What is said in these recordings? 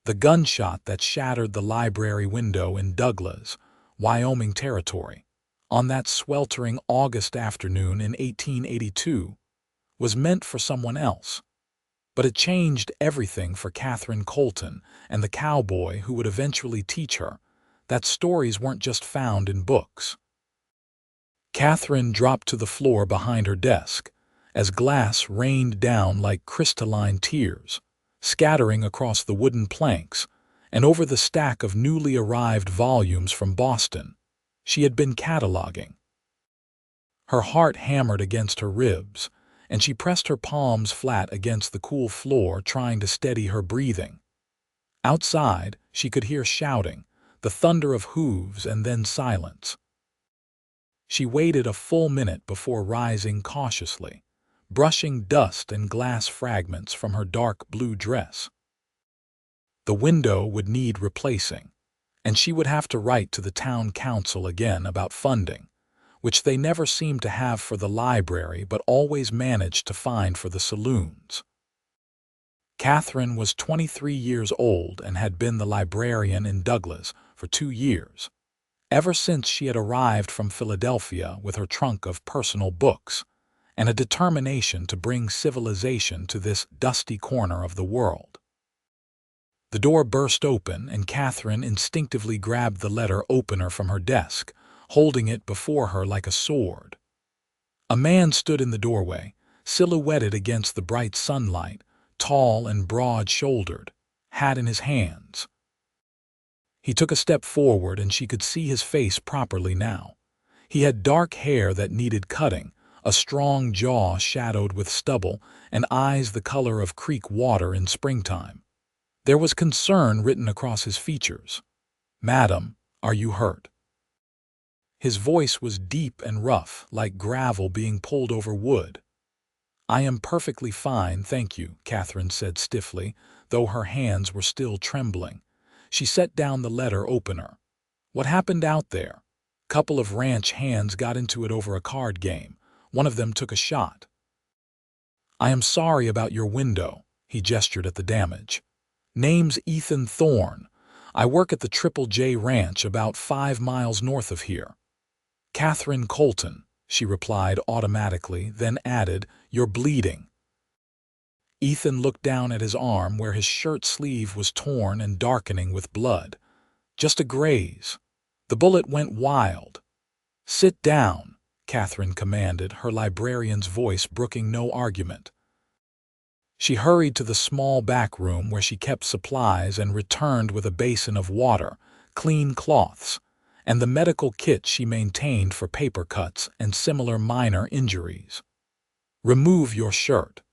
The gunshot that shattered the library window in Douglas, Wyoming territory, on that sweltering August afternoon in 1882, was meant for someone else. But it changed everything for Katherine Colton and the cowboy who would eventually teach her that stories weren't just found in books. Katherine dropped to the floor behind her desk as glass rained down like crystalline tears, scattering across the wooden planks and over the stack of newly arrived volumes from Boston she had been cataloging. Her heart hammered against her ribs, and she pressed her palms flat against the cool floor, trying to steady her breathing. Outside, she could hear shouting, the thunder of hooves, and then silence. She waited a full minute before rising cautiously, brushing dust and glass fragments from her dark blue dress. The window would need replacing, and she would have to write to the town council again about funding, which they never seemed to have for the library but always managed to find for the saloons. Katherine was 23 years old and had been the librarian in Douglas for 2 years, ever since she had arrived from Philadelphia with her trunk of personal books and a determination to bring civilization to this dusty corner of the world. The door burst open, and Katherine instinctively grabbed the letter opener from her desk, holding it before her like a sword. A man stood in the doorway, silhouetted against the bright sunlight, tall and broad-shouldered, hat in his hands. He took a step forward, and she could see his face properly now. He had dark hair that needed cutting, a strong jaw shadowed with stubble, and eyes the color of creek water in springtime. There was concern written across his features. "Madam, are you hurt?" His voice was deep and rough, like gravel being pulled over wood. "I am perfectly fine, thank you," Katherine said stiffly, though her hands were still trembling. She set down the letter opener. "What happened out there?" "Couple of ranch hands got into it over a card game. One of them took a shot." "I am sorry about your window," he gestured at the damage. "Name's Ethan Thorne. I work at the Triple J Ranch about 5 miles north of here." "Katherine Colton," she replied automatically, then added, "You're bleeding." Ethan looked down at his arm where his shirt sleeve was torn and darkening with blood. "Just a graze. The bullet went wild." "Sit down," Katherine commanded, her librarian's voice brooking no argument. She hurried to the small back room where she kept supplies and returned with a basin of water, clean cloths, and the medical kit she maintained for paper cuts and similar minor injuries. "Remove your shirt."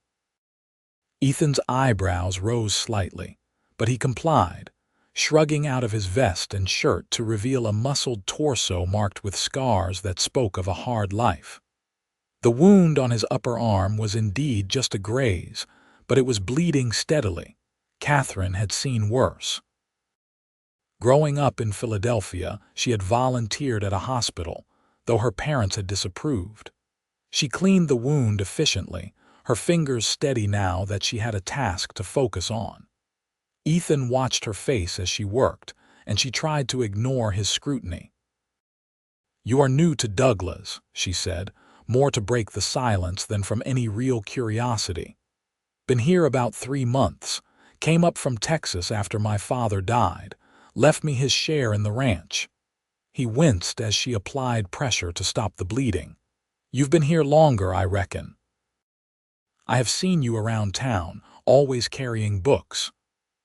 Ethan's eyebrows rose slightly, but he complied, shrugging out of his vest and shirt to reveal a muscled torso marked with scars that spoke of a hard life. The wound on his upper arm was indeed just a graze, but it was bleeding steadily. Katherine had seen worse. Growing up in Philadelphia, she had volunteered at a hospital, though her parents had disapproved. She cleaned the wound efficiently, her fingers steady now that she had a task to focus on. Ethan watched her face as she worked, and she tried to ignore his scrutiny. "You are new to Douglas," she said, more to break the silence than from any real curiosity. "Been here about 3 months. Came up from Texas after my father died. Left me his share in the ranch." He winced as she applied pressure to stop the bleeding. "You've been here longer, I reckon." "I have seen you around town, always carrying books."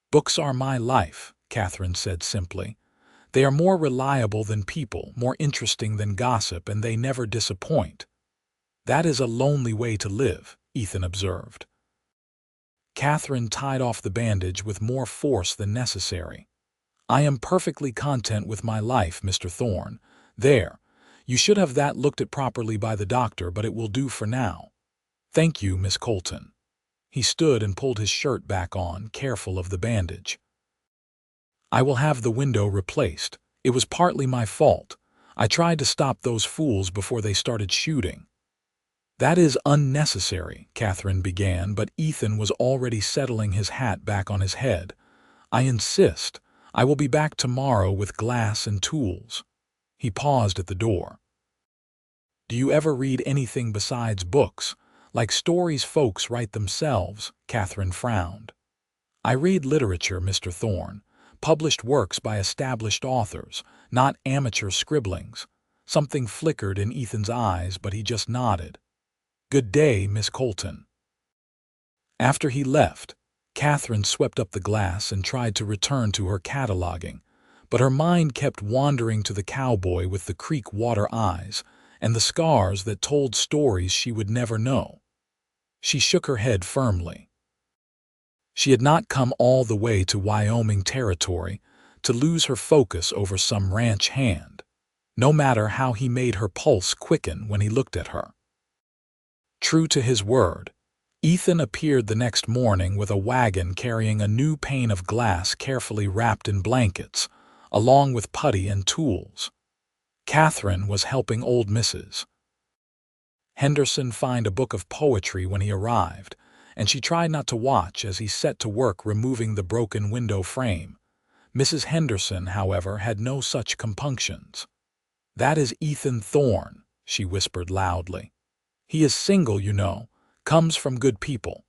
"Books are my life," Katherine said simply. "They are more reliable than people, more interesting than gossip, and they never disappoint." "That is a lonely way to live," Ethan observed. Katherine tied off the bandage with more force than necessary. "I am perfectly content with my life, Mr. Thorne. There, you should have that looked at properly by the doctor, but it will do for now." "Thank you, Miss Colton." He stood and pulled his shirt back on, careful of the bandage. "I will have the window replaced. It was partly my fault. I tried to stop those fools before they started shooting." "That is unnecessary," Katherine began, but Ethan was already settling his hat back on his head. I insist. I will be back tomorrow with glass and tools." He paused at the door. "Do you ever read anything besides books, like stories folks write themselves?" Katherine frowned. "I read literature, Mr. Thorne, published works by established authors, not amateur scribblings." Something flickered in Ethan's eyes, but he just nodded. "Good day, Miss Colton." After he left, Katherine swept up the glass and tried to return to her cataloging, but her mind kept wandering to the cowboy with the creek water eyes and the scars that told stories she would never know. She shook her head firmly. She had not come all the way to Wyoming territory to lose her focus over some ranch hand, no matter how he made her pulse quicken when he looked at her. True to his word, Ethan appeared the next morning with a wagon carrying a new pane of glass carefully wrapped in blankets, along with putty and tools. Katherine was helping old Mrs. Henderson find a book of poetry when he arrived, and she tried not to watch as he set to work removing the broken window frame. Mrs. Henderson, however, had no such compunctions. "That is Ethan Thorne," she whispered loudly. "He is single, you know, comes from good people.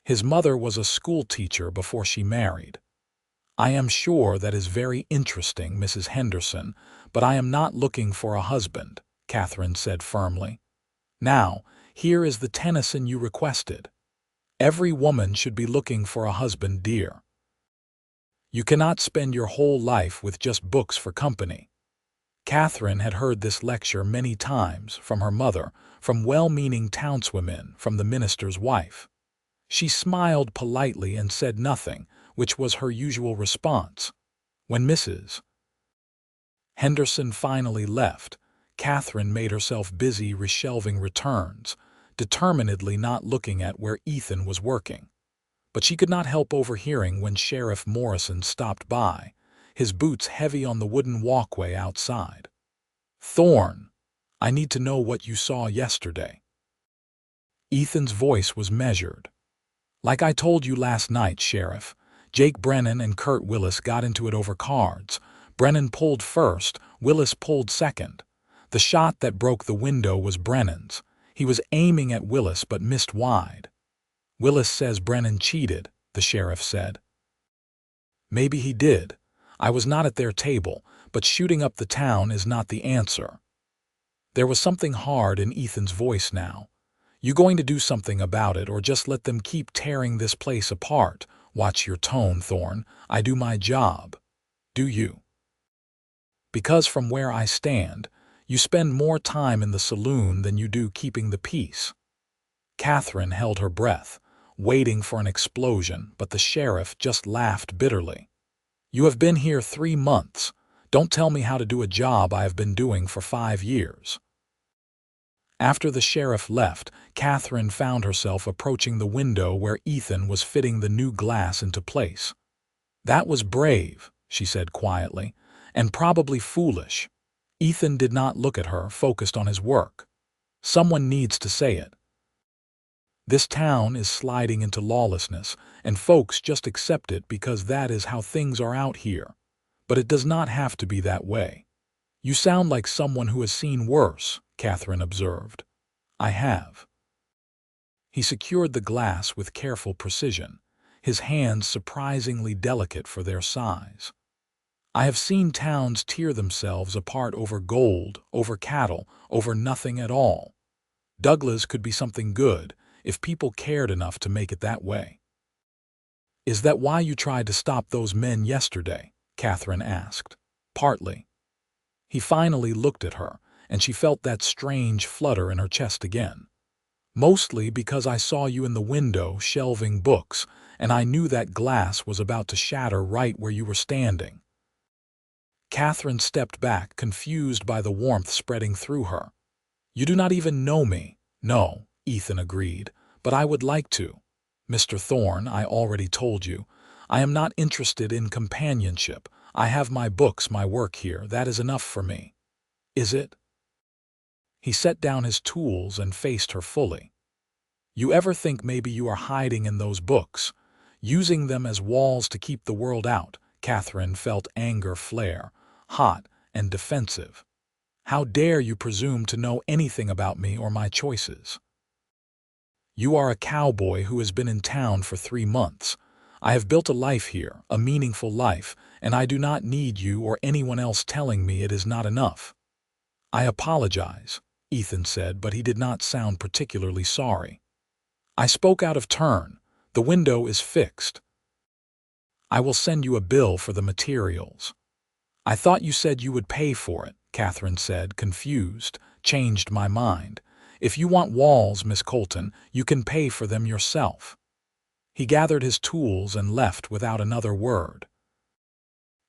His mother was a school teacher before she married. I am sure that is very interesting, Mrs. Henderson, but I am not looking for a husband," Katherine said firmly. "Now, here is the Tennyson you requested. Every woman should be looking for a husband, dear. You cannot spend your whole life with just books for company." Katherine had heard this lecture many times from her mother, from well-meaning townswomen, from the minister's wife. She smiled politely and said nothing, which was her usual response. When Mrs. Henderson finally left, Katherine made herself busy reshelving returns, determinedly not looking at where Ethan was working. But she could not help overhearing when Sheriff Morrison stopped by, his boots heavy on the wooden walkway outside. "Thorne, I need to know what you saw yesterday." Ethan's voice was measured. "Like I told you last night, Sheriff, Jake Brennan and Kurt Willis got into it over cards. Brennan pulled first, Willis pulled second. The shot that broke the window was Brennan's. He was aiming at Willis but missed wide. Willis says Brennan cheated," the sheriff said. "Maybe he did. I was not at their table, but shooting up the town is not the answer." There was something hard in Ethan's voice now. "You going to do something about it or just let them keep tearing this place apart?" "Watch your tone, Thorne. I do my job." "Do you?" "Because from where I stand, you spend more time in the saloon than you do keeping the peace." Katherine held her breath, waiting for an explosion, but the sheriff just laughed bitterly. "You have been here 3 months. Don't tell me how to do a job I have been doing for 5 years. After the sheriff left, Katherine found herself approaching the window where Ethan was fitting the new glass into place. "That was brave," she said quietly, "and probably foolish." Ethan did not look at her, focused on his work. "Someone needs to say it. This town is sliding into lawlessness, and folks just accept it because that is how things are out here. But it does not have to be that way." "You sound like someone who has seen worse," Katherine observed. "I have." He secured the glass with careful precision, his hands surprisingly delicate for their size. "I have seen towns tear themselves apart over gold, over cattle, over nothing at all. Douglas could be something good if people cared enough to make it that way." "Is that why you tried to stop those men yesterday?" Katherine asked. "Partly." He finally looked at her, and she felt that strange flutter in her chest again. "Mostly because I saw you in the window shelving books, and I knew that glass was about to shatter right where you were standing." Katherine stepped back, confused by the warmth spreading through her. "You do not even know me." "No," Ethan agreed, "but I would like to. Mr. Thorne, I already told you, I am not interested in companionship. I have my books, my work here. That is enough for me." "Is it?" He set down his tools and faced her fully. "You ever think maybe you are hiding in those books? using them as walls to keep the world out. Katherine felt anger flare, hot and defensive. How dare you presume to know anything about me or my choices? You are a cowboy who has been in town for 3 months. I have built a life here, a meaningful life, and I do not need you or anyone else telling me it is not enough. I apologize, Ethan said, but he did not sound particularly sorry. I spoke out of turn. The window is fixed. I will send you a bill for the materials. I thought you said you would pay for it, Katherine said, confused. Changed my mind. If you want walls, Miss Colton, you can pay for them yourself. He gathered his tools and left without another word.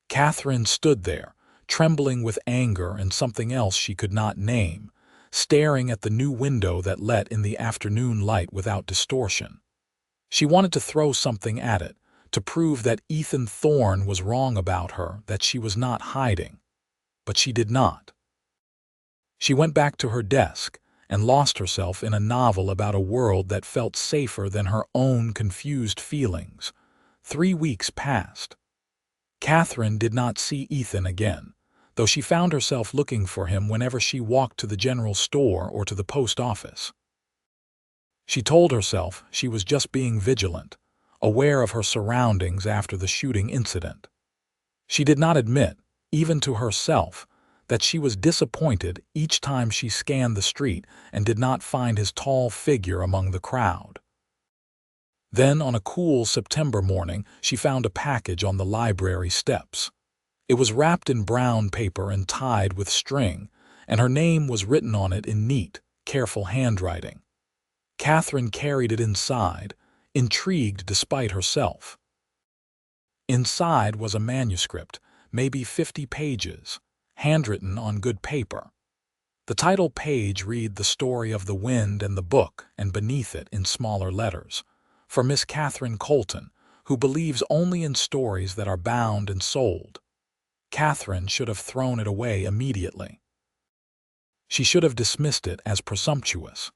Katherine stood there, trembling with anger and something else she could not name, staring at the new window that let in the afternoon light without distortion. She wanted to throw something at it, to prove that Ethan Thorne was wrong about her, that she was not hiding. But she did not. She went back to her desk and lost herself in a novel about a world that felt safer than her own confused feelings. 3 weeks passed. Katherine did not see Ethan again, though she found herself looking for him whenever she walked to the general store or to the post office. She told herself she was just being vigilant, aware of her surroundings after the shooting incident. She did not admit, even to herself, that she was disappointed each time she scanned the street and did not find his tall figure among the crowd. Then, on a cool September morning, she found a package on the library steps. It was wrapped in brown paper and tied with string, and her name was written on it in neat, careful handwriting. Katherine carried it inside, intrigued despite herself. Inside was a manuscript, maybe 50 pages, handwritten on good paper. The title page read The Story of the Wind and the Book, and beneath it, in smaller letters, for Miss Katherine Colton, who believes only in stories that are bound and sold. Katherine should have thrown it away immediately. She should have dismissed it as presumptuous.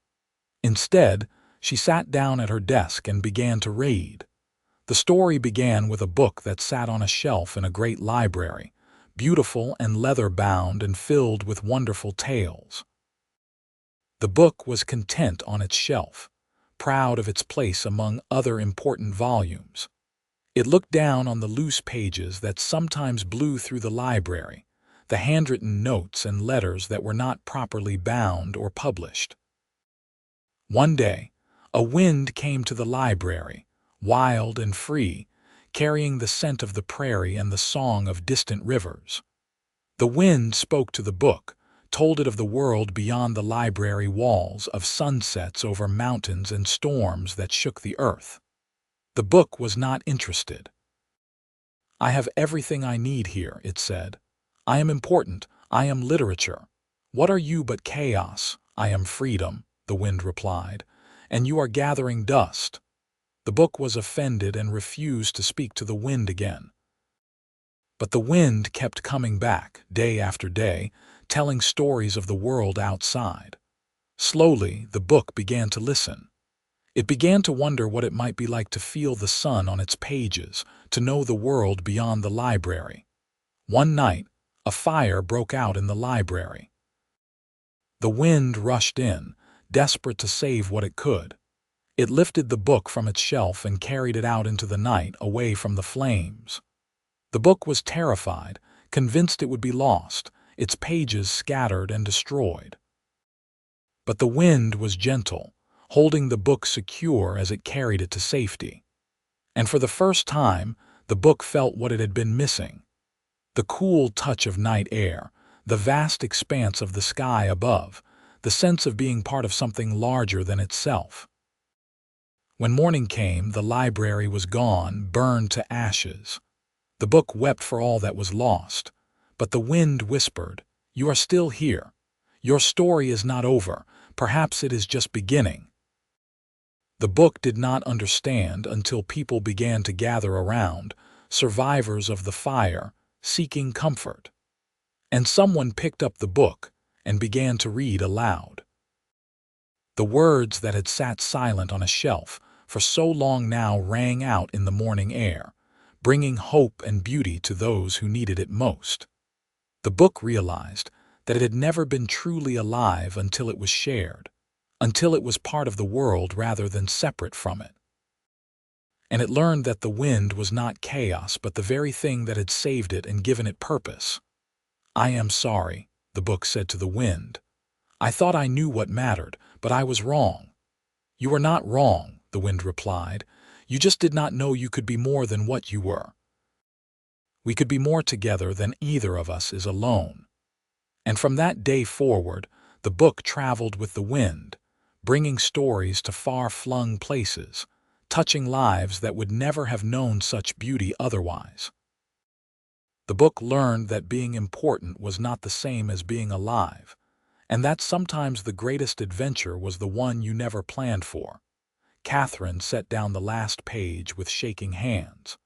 Instead, she sat down at her desk and began to read. The story began with a book that sat on a shelf in a great library, beautiful and leather-bound and filled with wonderful tales. The book was content on its shelf, proud of its place among other important volumes. It looked down on the loose pages that sometimes blew through the library, the handwritten notes and letters that were not properly bound or published. One day, a wind came to the library, wild and free, carrying the scent of the prairie and the song of distant rivers. The wind spoke to the book, told it of the world beyond the library walls, of sunsets over mountains and storms that shook the earth. The book was not interested. I have everything I need here, it said. I am important. I am literature. What are you but chaos? I am freedom, the wind replied, and you are gathering dust. The book was offended and refused to speak to the wind again. But the wind kept coming back, day after day, telling stories of the world outside. Slowly, the book began to listen. It began to wonder what it might be like to feel the sun on its pages, to know the world beyond the library. One night, a fire broke out in the library. The wind rushed in, desperate to save what it could. It lifted the book from its shelf and carried it out into the night, away from the flames. The book was terrified, convinced it would be lost, its pages scattered and destroyed. But the wind was gentle, holding the book secure as it carried it to safety. And for the first time, the book felt what it had been missing. The cool touch of night air, the vast expanse of the sky above, the sense of being part of something larger than itself. When morning came, the library was gone, burned to ashes. The book wept for all that was lost, but the wind whispered, "You are still here. Your story is not over. Perhaps it is just beginning." The book did not understand until people began to gather around, survivors of the fire, seeking comfort. And someone picked up the book and began to read aloud. The words that had sat silent on a shelf for so long now rang out in the morning air, bringing hope and beauty to those who needed it most. The book realized that it had never been truly alive until it was shared, until it was part of the world rather than separate from it. And it learned that the wind was not chaos but the very thing that had saved it and given it purpose. "I am sorry," the book said to the wind. "I thought I knew what mattered, but I was wrong." "You were not wrong," the wind replied. "You just did not know you could be more than what you were. We could be more together than either of us is alone." And from that day forward, the book traveled with the wind, bringing stories to far-flung places, touching lives that would never have known such beauty otherwise. The book learned that being important was not the same as being alive, and that sometimes the greatest adventure was the one you never planned for. Katherine set down the last page with shaking hands.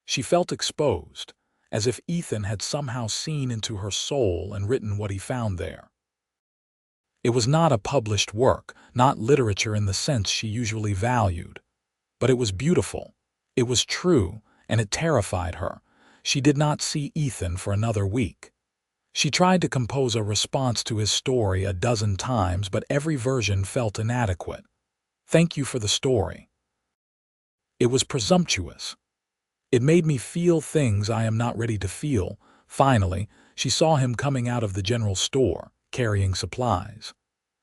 She felt exposed, as if Ethan had somehow seen into her soul and written what he found there. It was not a published work, not literature in the sense she usually valued. But it was beautiful, it was true, and it terrified her. She did not see Ethan for another week. She tried to compose a response to his story a dozen times, but every version felt inadequate. "Thank you for the story." It was presumptuous. "It made me feel things I am not ready to feel." Finally, she saw him coming out of the general store, carrying supplies.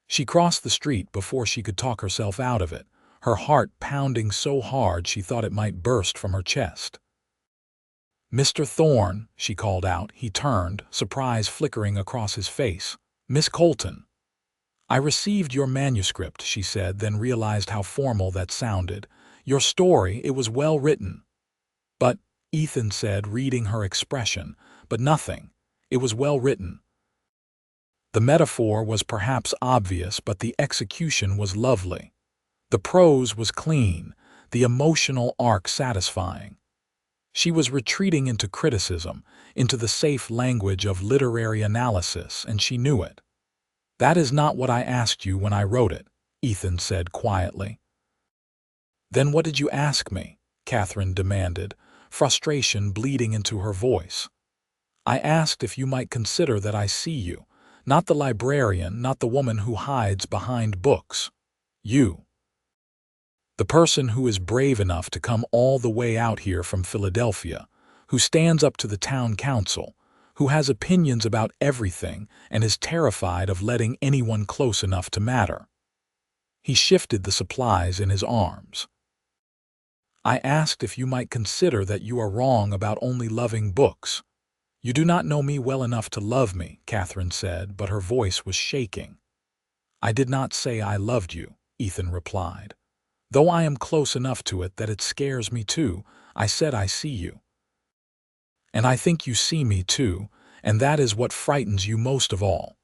She crossed the street before she could talk herself out of it, her heart pounding so hard she thought it might burst from her chest. "Mr. Thorne," she called out. He turned, surprise flickering across his face. "Miss Colton." "I received your manuscript," she said, then realized how formal that sounded. "Your story, it was well written." "But," Ethan said, reading her expression, "but nothing. It was well written." The metaphor was perhaps obvious, but the execution was lovely. The prose was clean, the emotional arc satisfying. She was retreating into criticism, into the safe language of literary analysis, and she knew it. "That is not what I asked you when I wrote it," Ethan said quietly. "Then what did you ask me?" Katherine demanded, frustration bleeding into her voice. "I asked if you might consider that I see you, not the librarian, not the woman who hides behind books. You. The person who is brave enough to come all the way out here from Philadelphia, who stands up to the town council, who has opinions about everything and is terrified of letting anyone close enough to matter." He shifted the supplies in his arms. "I asked if you might consider that you are wrong about only loving books. You do not know me well enough to love me," Katherine said, but her voice was shaking. "I did not say I loved you," Ethan replied. "Though I am close enough to it that it scares me too, I said I see you. And I think you see me too, and that is what frightens you most of all."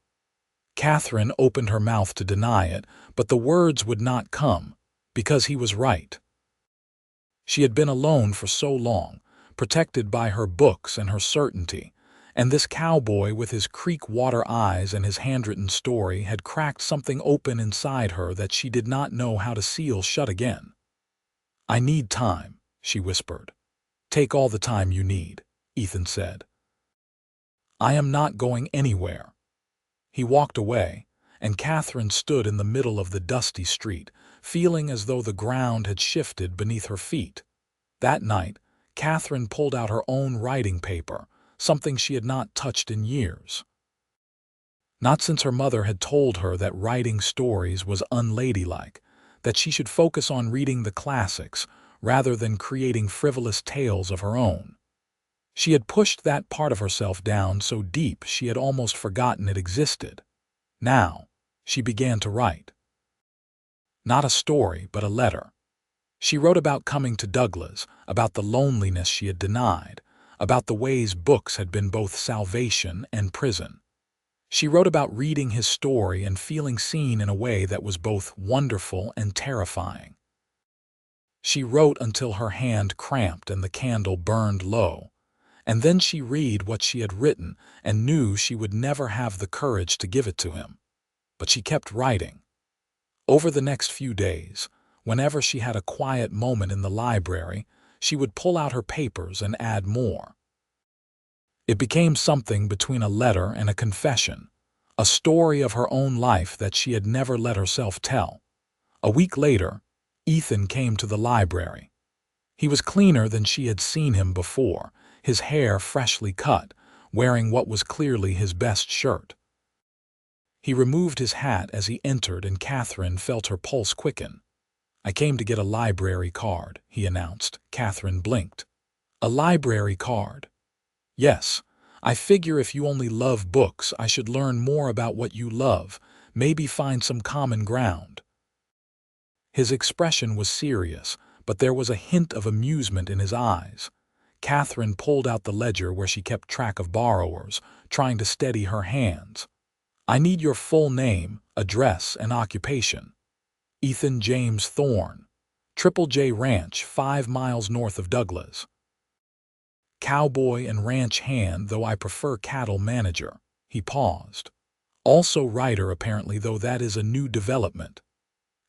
Katherine opened her mouth to deny it, but the words would not come, because he was right. She had been alone for so long, protected by her books and her certainty, and this cowboy with his creek water eyes and his handwritten story had cracked something open inside her that she did not know how to seal shut again. "I need time," she whispered. "Take all the time you need," Ethan said. "I am not going anywhere." He walked away, and Katherine stood in the middle of the dusty street, feeling as though the ground had shifted beneath her feet. That night, Katherine pulled out her own writing paper, something she had not touched in years. Not since her mother had told her that writing stories was unladylike, that she should focus on reading the classics rather than creating frivolous tales of her own. She had pushed that part of herself down so deep she had almost forgotten it existed. Now, she began to write. Not a story, but a letter. She wrote about coming to Douglas, about the loneliness she had denied, about the ways books had been both salvation and prison. She wrote about reading his story and feeling seen in a way that was both wonderful and terrifying. She wrote until her hand cramped and the candle burned low, and then she read what she had written and knew she would never have the courage to give it to him. But she kept writing. Over the next few days, Whenever she had a quiet moment in the library, she would pull out her papers and add more. It became something between a letter and a confession, a story of her own life that she had never let herself tell. A week later, Ethan came to the library. He was cleaner than she had seen him before, his hair freshly cut, wearing what was clearly his best shirt. He removed his hat as he entered, and Katherine felt her pulse quicken. "I came to get a library card," he announced. Katherine blinked. "A library card?" "Yes. I figure if you only love books, I should learn more about what you love, maybe find some common ground." His expression was serious, but there was a hint of amusement in his eyes. Katherine pulled out the ledger where she kept track of borrowers, trying to steady her hands. "I need your full name, address, and occupation." "Ethan James Thorne, Triple J Ranch, 5 miles north of Douglas." "Cowboy and ranch hand, though I prefer cattle manager." He paused. "Also writer, apparently, though that is a new development."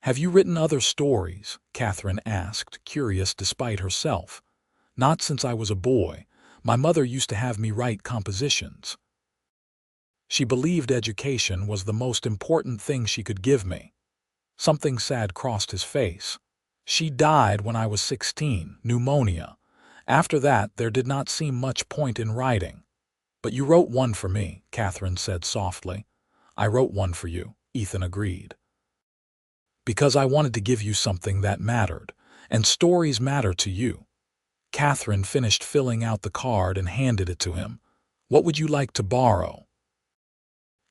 "Have you written other stories?" Katherine asked, curious despite herself. "Not since I was a boy. My mother used to have me write compositions. She believed education was the most important thing she could give me." Something sad crossed his face. "She died when I was 16, pneumonia. After that, there did not seem much point in writing." "But you wrote one for me," Katherine said softly. "I wrote one for you," Ethan agreed. "Because I wanted to give you something that mattered, and stories matter to you." Katherine finished filling out the card and handed it to him. "What would you like to borrow?"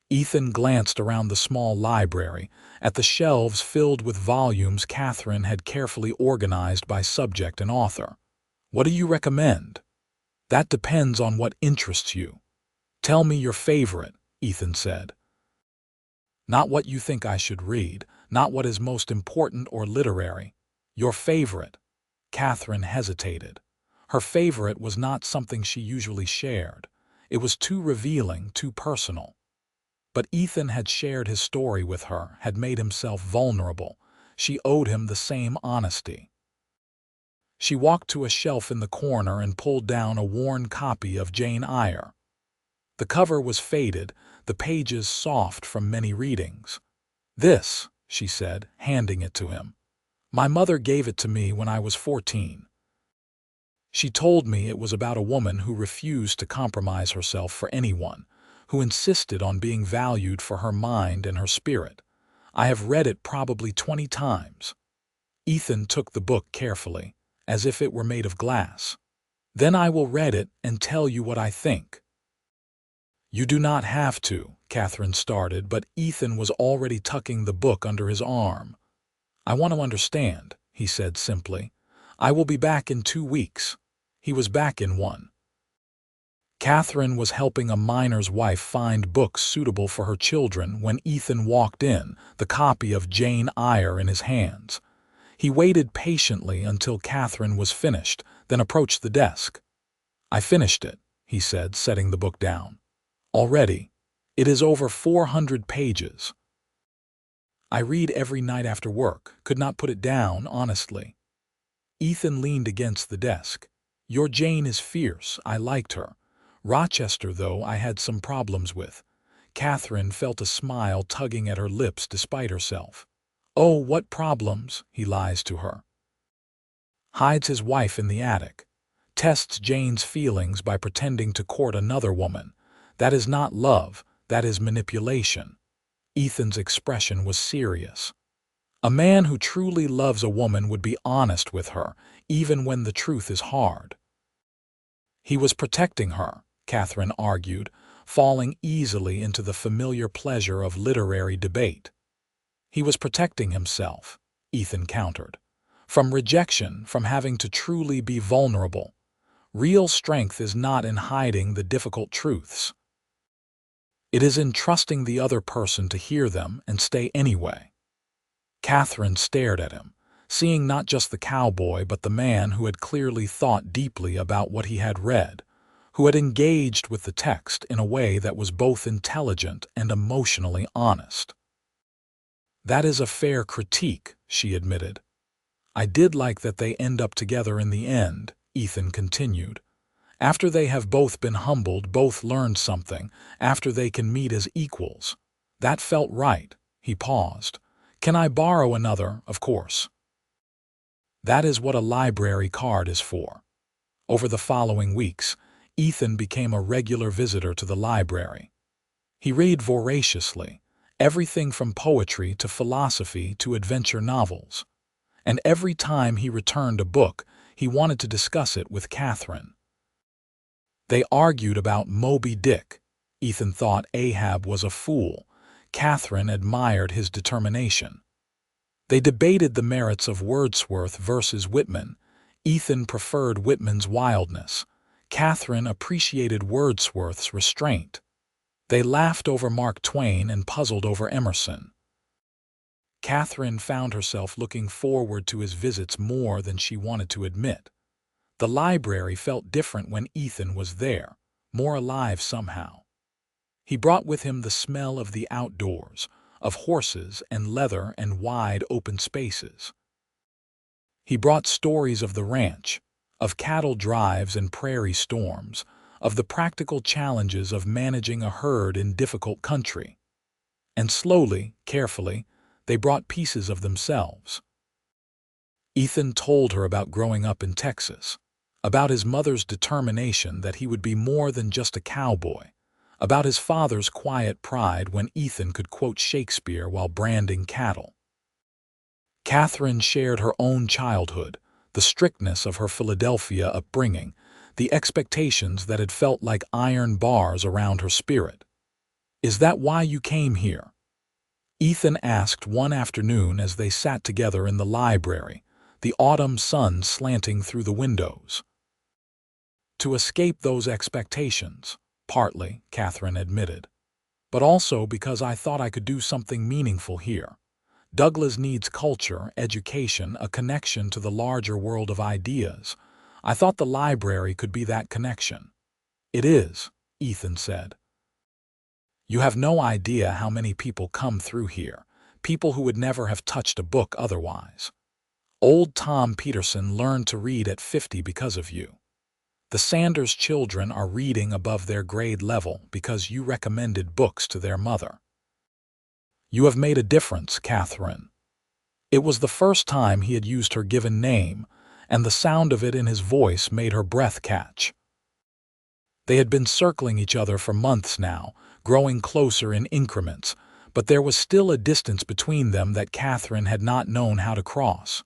Ethan glanced around the small library, at the shelves filled with volumes Katherine had carefully organized by subject and author. "What do you recommend?" "That depends on what interests you." "Tell me your favorite," Ethan said. "Not what you think I should read, not what is most important or literary. Your favorite." Katherine hesitated. Her favorite was not something she usually shared. It was too revealing, too personal. But Ethan had shared his story with her, had made himself vulnerable. She owed him the same honesty. She walked to a shelf in the corner and pulled down a worn copy of Jane Eyre. The cover was faded, the pages soft from many readings. "This," she said, handing it to him. "My mother gave it to me when I was 14. She told me it was about a woman who refused to compromise herself for anyone, who insisted on being valued for her mind and her spirit. I have read it probably 20 times." Ethan took the book carefully, as if it were made of glass. "Then I will read it and tell you what I think." "You do not have to," Katherine started, but Ethan was already tucking the book under his arm. "I want to understand," he said simply. "I will be back in 2 weeks." He was back in 1. Katherine was helping a miner's wife find books suitable for her children when Ethan walked in, the copy of Jane Eyre in his hands. He waited patiently until Katherine was finished, then approached the desk. "I finished it," he said, setting the book down. "Already. It is over 400 pages. I read every night after work, could not put it down, honestly." Ethan leaned against the desk. "Your Jane is fierce. I liked her. Rochester, though, I had some problems with." Katherine felt a smile tugging at her lips despite herself. "Oh, what problems?" he lies to her. "Hides his wife in the attic. Tests Jane's feelings by pretending to court another woman. That is not love, that is manipulation." Ethan's expression was serious. "A man who truly loves a woman would be honest with her, even when the truth is hard." "He was protecting her," Katherine argued, falling easily into the familiar pleasure of literary debate. "He was protecting himself," Ethan countered. "From rejection, from having to truly be vulnerable. Real strength is not in hiding the difficult truths. It is in trusting the other person to hear them and stay anyway." Katherine stared at him, seeing not just the cowboy but the man who had clearly thought deeply about what he had read, who had engaged with the text in a way that was both intelligent and emotionally honest. "That is a fair critique," she admitted. I did like that they end up together in the end, Ethan continued. After they have both been humbled, both learned something, after they can meet as equals. That felt right. He paused. Can I borrow another? Of course. That is what a library card is for. Over the following weeks, Ethan became a regular visitor to the library. He read voraciously, everything from poetry to philosophy to adventure novels. And every time he returned a book, he wanted to discuss it with Katherine. They argued about Moby Dick. Ethan thought Ahab was a fool. Katherine admired his determination. They debated the merits of Wordsworth versus Whitman. Ethan preferred Whitman's wildness. Katherine appreciated Wordsworth's restraint. They laughed over Mark Twain and puzzled over Emerson. Katherine found herself looking forward to his visits more than she wanted to admit. The library felt different when Ethan was there, more alive somehow. He brought with him the smell of the outdoors, of horses and leather and wide open spaces. He brought stories of the ranch, of cattle drives and prairie storms, of the practical challenges of managing a herd in difficult country. And slowly, carefully, they brought pieces of themselves. Ethan told her about growing up in Texas, about his mother's determination that he would be more than just a cowboy, about his father's quiet pride when Ethan could quote Shakespeare while branding cattle. Katherine shared her own childhood, the strictness of her Philadelphia upbringing, the expectations that had felt like iron bars around her spirit. "Is that why you came here?" Ethan asked one afternoon as they sat together in the library, the autumn sun slanting through the windows. "To escape those expectations, partly," Katherine admitted, "but also because I thought I could do something meaningful here. Douglas needs culture, education, a connection to the larger world of ideas. I thought the library could be that connection." "It is," Ethan said. "You have no idea how many people come through here, people who would never have touched a book otherwise. Old Tom Peterson learned to read at 50 because of you. The Sanders children are reading above their grade level because you recommended books to their mother. You have made a difference, Katherine." It was the first time he had used her given name, and the sound of it in his voice made her breath catch. They had been circling each other for months now, growing closer in increments, but there was still a distance between them that Katherine had not known how to cross.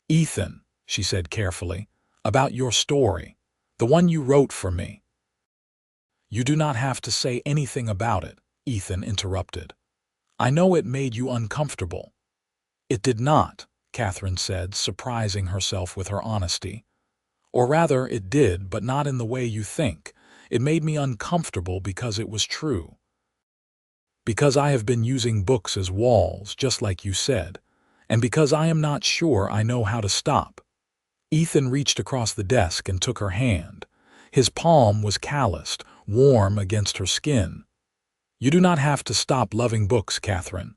"Ethan," she said carefully, "about your story, the one you wrote for me." "You do not have to say anything about it," Ethan interrupted. "I know it made you uncomfortable." "It did not," Katherine said, surprising herself with her honesty. "Or rather, it did, but not in the way you think. It made me uncomfortable because it was true. Because I have been using books as walls, just like you said, and because I am not sure I know how to stop." Ethan reached across the desk and took her hand. His palm was calloused, warm against her skin. "You do not have to stop loving books, Katherine.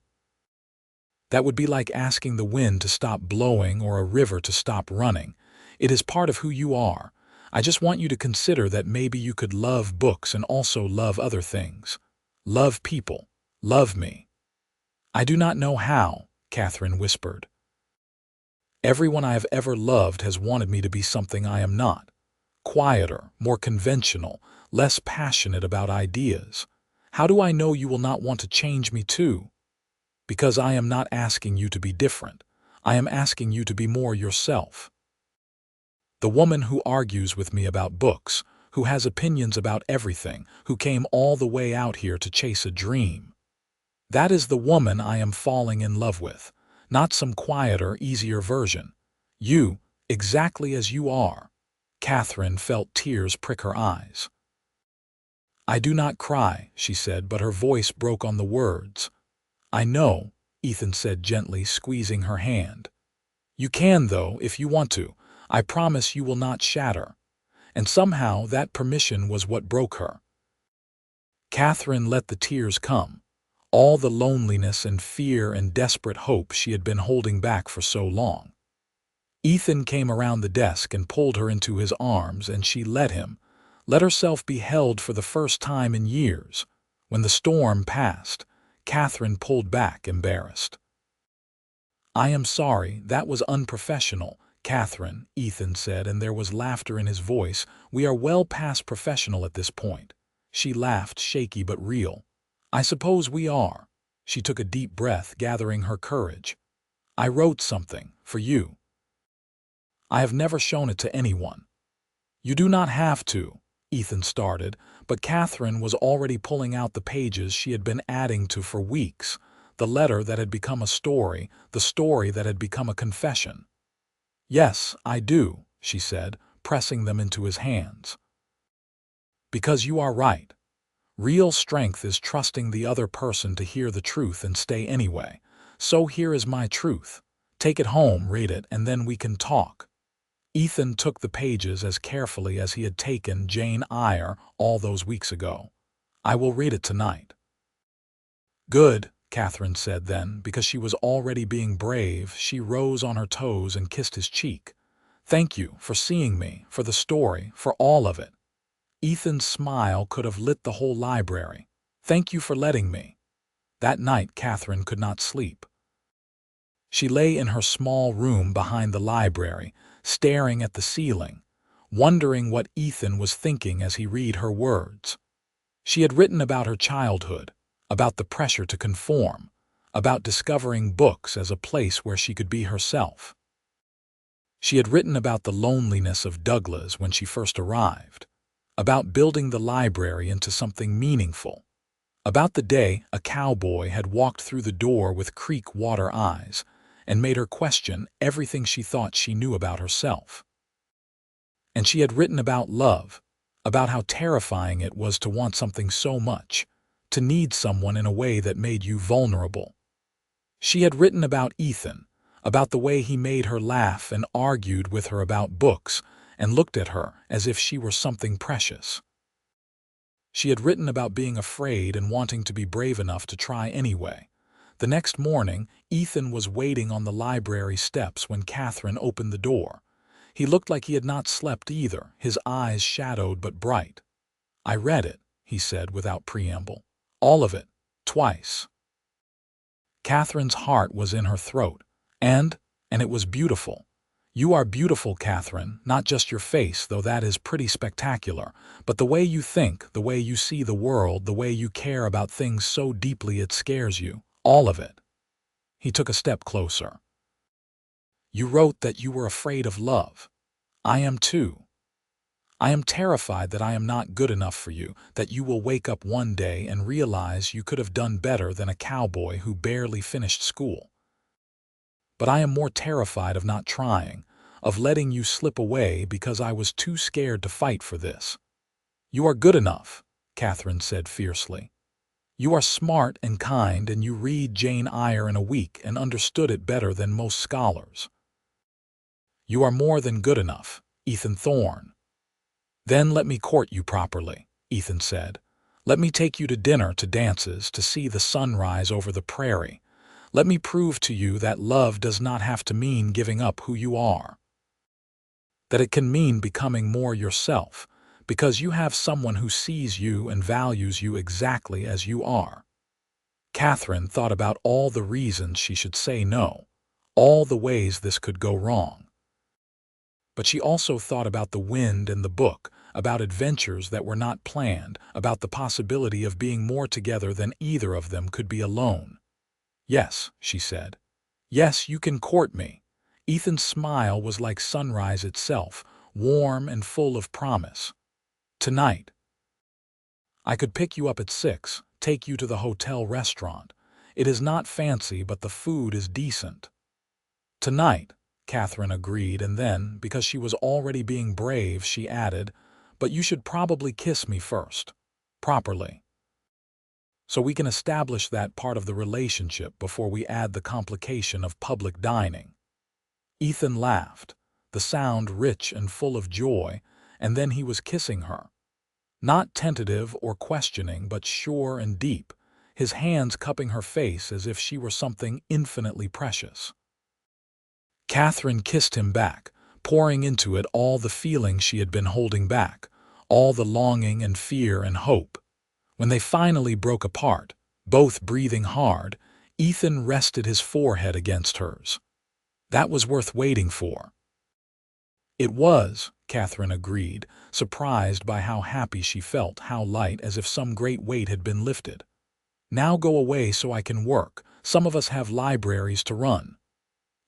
That would be like asking the wind to stop blowing or a river to stop running. It is part of who you are. I just want you to consider that maybe you could love books and also love other things. Love people. Love me." "I do not know how," Katherine whispered. "Everyone I have ever loved has wanted me to be something I am not. Quieter, more conventional, less passionate about ideas. How do I know you will not want to change me too? Because I am not asking you to be different. I am asking you to be more yourself. The woman who argues with me about books, who has opinions about everything, who came all the way out here to chase a dream. That is the woman I am falling in love with, not some quieter, easier version. You, exactly as you are." Katherine felt tears prick her eyes. "I do not cry," she said, but her voice broke on the words. "I know," Ethan said gently, squeezing her hand. "You can, though, if you want to. I promise you will not shatter." And somehow that permission was what broke her. Katherine let the tears come, all the loneliness and fear and desperate hope she had been holding back for so long. Ethan came around the desk and pulled her into his arms, and she let herself be held for the first time in years. When the storm passed, Katherine pulled back, embarrassed. "I am sorry, that was unprofessional, Katherine," Ethan said, and there was laughter in his voice. "We are well past professional at this point." She laughed, shaky but real. "I suppose we are." She took a deep breath, gathering her courage. "I wrote something for you. I have never shown it to anyone." "You do not have to," Ethan started, but Katherine was already pulling out the pages she had been adding to for weeks, the letter that had become a story, the story that had become a confession. "Yes, I do," she said, pressing them into his hands. "Because you are right. Real strength is trusting the other person to hear the truth and stay anyway. So here is my truth. Take it home, read it, and then we can talk." Ethan took the pages as carefully as he had taken Jane Eyre all those weeks ago. "I will read it tonight." "Good," Katherine said then, because she was already being brave. She rose on her toes and kissed his cheek. "Thank you for seeing me, for the story, for all of it." Ethan's smile could have lit the whole library. "Thank you for letting me." That night Katherine could not sleep. She lay in her small room behind the library, staring at the ceiling, wondering what Ethan was thinking as he read her words. She had written about her childhood, about the pressure to conform, about discovering books as a place where she could be herself. She had written about the loneliness of Douglas when she first arrived, about building the library into something meaningful, about the day a cowboy had walked through the door with creek water eyes and made her question everything she thought she knew about herself. And she had written about love, about how terrifying it was to want something so much, to need someone in a way that made you vulnerable. She had written about Ethan, about the way he made her laugh and argued with her about books and looked at her as if she were something precious. She had written about being afraid and wanting to be brave enough to try anyway. The next morning, Ethan was waiting on the library steps when Katherine opened the door. He looked like he had not slept either, his eyes shadowed but bright. "I read it," he said without preamble. "All of it, twice." Katherine's heart was in her throat, and it was beautiful. "You are beautiful, Katherine, not just your face, though that is pretty spectacular, but the way you think, the way you see the world, the way you care about things so deeply it scares you. All of it." He took a step closer. "You wrote that you were afraid of love. I am too. I am terrified that I am not good enough for you, that you will wake up one day and realize you could have done better than a cowboy who barely finished school. But I am more terrified of not trying, of letting you slip away because I was too scared to fight for this." "You are good enough," Katherine said fiercely. "You are smart and kind, and you read Jane Eyre in a week and understood it better than most scholars. You are more than good enough, Ethan Thorne." "Then let me court you properly," Ethan said. "Let me take you to dinner, to dances, to see the sunrise over the prairie. Let me prove to you that love does not have to mean giving up who you are. That it can mean becoming more yourself, because you have someone who sees you and values you exactly as you are." Katherine thought about all the reasons she should say no, all the ways this could go wrong. But she also thought about the wind and the book, about adventures that were not planned, about the possibility of being more together than either of them could be alone. "Yes," she said. "Yes, you can court me." Ethan's smile was like sunrise itself, warm and full of promise. "Tonight. I could pick you up at 6, take you to the hotel restaurant. It is not fancy, but the food is decent." "Tonight," Katherine agreed, and then, because she was already being brave, she added, "But you should probably kiss me first. Properly. So we can establish that part of the relationship before we add the complication of public dining." Ethan laughed, the sound rich and full of joy, and then he was kissing her. Not tentative or questioning, but sure and deep, his hands cupping her face as if she were something infinitely precious. Katherine kissed him back, pouring into it all the feelings she had been holding back, all the longing and fear and hope. When they finally broke apart, both breathing hard, Ethan rested his forehead against hers. That was worth waiting for. It was, Katherine agreed, surprised by how happy she felt, how light, as if some great weight had been lifted. Now go away so I can work. Some of us have libraries to run.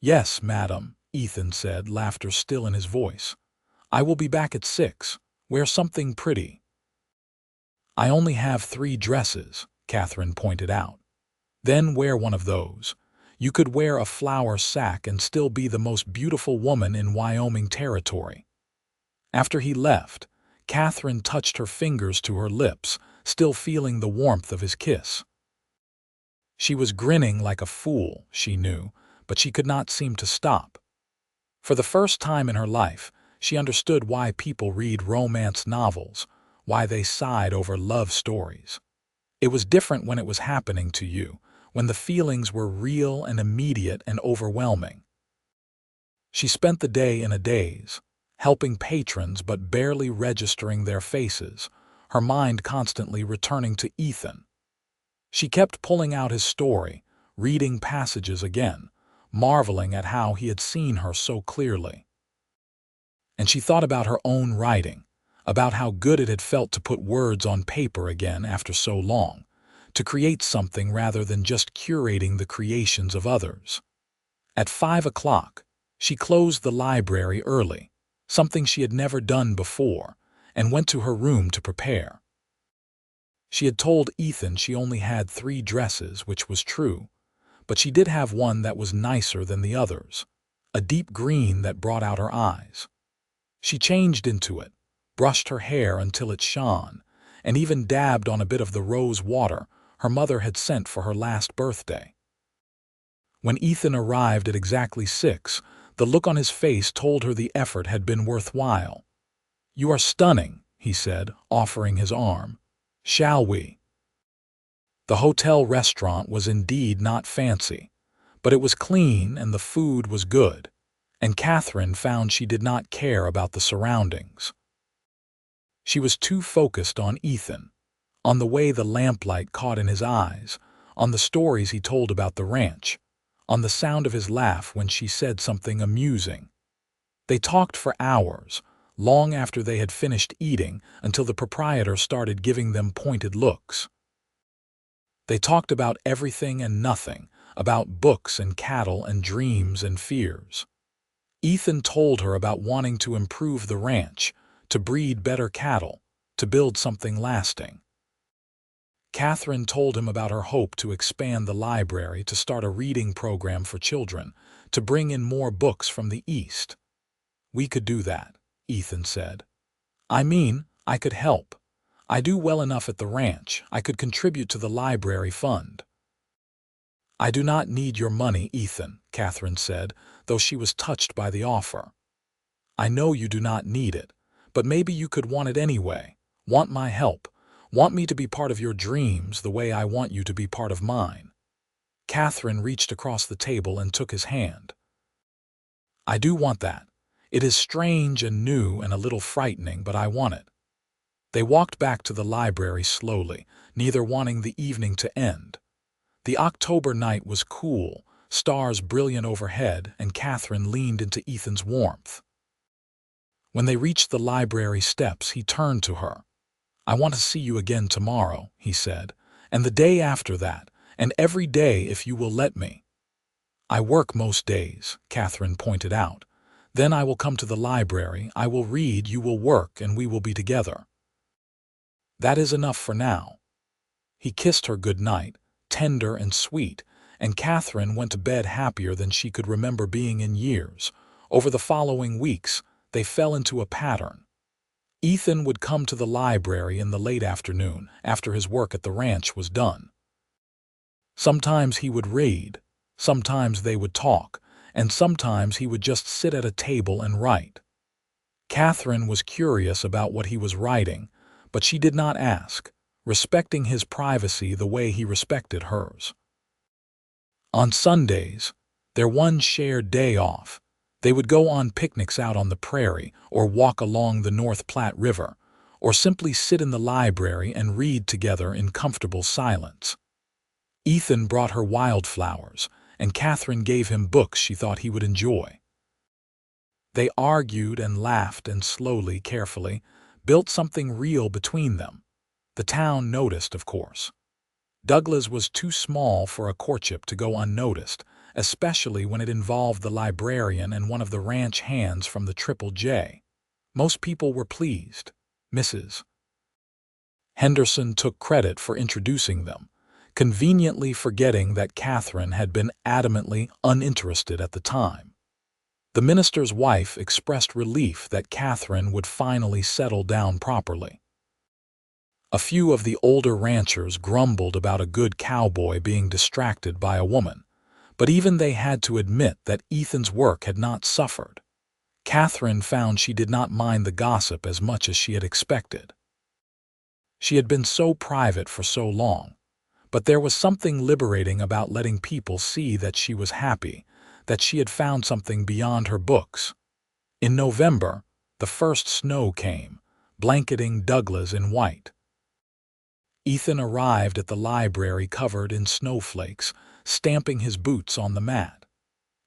Yes, madam, Ethan said, laughter still in his voice. I will be back at 6. Wear something pretty. I only have 3 dresses, Katherine pointed out. Then wear one of those. You could wear a flour sack and still be the most beautiful woman in Wyoming territory. After he left, Katherine touched her fingers to her lips, still feeling the warmth of his kiss. She was grinning like a fool, she knew, but she could not seem to stop. For the first time in her life, she understood why people read romance novels, why they sighed over love stories. It was different when it was happening to you, when the feelings were real and immediate and overwhelming. She spent the day in a daze, helping patrons but barely registering their faces, her mind constantly returning to Ethan. She kept pulling out his story, reading passages again, marveling at how he had seen her so clearly. And she thought about her own writing, about how good it had felt to put words on paper again after so long, to create something rather than just curating the creations of others. At 5 o'clock, she closed the library early, something she had never done before, and went to her room to prepare. She had told Ethan she only had 3 dresses, which was true, but she did have one that was nicer than the others, a deep green that brought out her eyes. She changed into it, brushed her hair until it shone, and even dabbed on a bit of the rose water her mother had sent for her last birthday. When Ethan arrived at exactly 6, the look on his face told her the effort had been worthwhile. "You are stunning," he said, offering his arm. "Shall we?" The hotel restaurant was indeed not fancy, but it was clean and the food was good, and Katherine found she did not care about the surroundings. She was too focused on Ethan, on the way the lamplight caught in his eyes, on the stories he told about the ranch, on the sound of his laugh when she said something amusing. They talked for hours, long after they had finished eating, until the proprietor started giving them pointed looks. They talked about everything and nothing, about books and cattle and dreams and fears. Ethan told her about wanting to improve the ranch, to breed better cattle, to build something lasting. Katherine told him about her hope to expand the library, to start a reading program for children, to bring in more books from the East. "We could do that," Ethan said. "I mean, I could help. I do well enough at the ranch. I could contribute to the library fund." "I do not need your money, Ethan," Katherine said, though she was touched by the offer. "I know you do not need it, but maybe you could want it anyway, want my help, want me to be part of your dreams the way I want you to be part of mine." Katherine reached across the table and took his hand. "I do want that. It is strange and new and a little frightening, but I want it." They walked back to the library slowly, neither wanting the evening to end. The October night was cool, stars brilliant overhead, and Katherine leaned into Ethan's warmth. When they reached the library steps, he turned to her. "I want to see you again tomorrow," he said, "and the day after that, and every day if you will let me." "I work most days," Katherine pointed out. "Then I will come to the library, I will read, you will work, and we will be together." "That is enough for now." He kissed her good night, tender and sweet, and Katherine went to bed happier than she could remember being in years. Over the following weeks, they fell into a pattern. Ethan would come to the library in the late afternoon, after his work at the ranch was done. Sometimes he would read, sometimes they would talk, and sometimes he would just sit at a table and write. Katherine was curious about what he was writing, but she did not ask, respecting his privacy the way he respected hers. On Sundays, their one shared day off, They would go on picnics out on the prairie, or walk along the North Platte River, or simply sit in the library and read together in comfortable silence. Ethan brought her wildflowers, and Katherine gave him books she thought he would enjoy. They argued and laughed and slowly, carefully, built something real between them. The town noticed, of course. Douglas was too small for a courtship to go unnoticed, especially when it involved the librarian and one of the ranch hands from the Triple J. Most people were pleased. Mrs. Henderson took credit for introducing them, conveniently forgetting that Katherine had been adamantly uninterested at the time. The minister's wife expressed relief that Katherine would finally settle down properly. A few of the older ranchers grumbled about a good cowboy being distracted by a woman, but even they had to admit that Ethan's work had not suffered. Katherine found she did not mind the gossip as much as she had expected. She had been so private for so long, but there was something liberating about letting people see that she was happy, that she had found something beyond her books. In November, the first snow came, blanketing Douglas in white. Ethan arrived at the library covered in snowflakes, stamping his boots on the mat.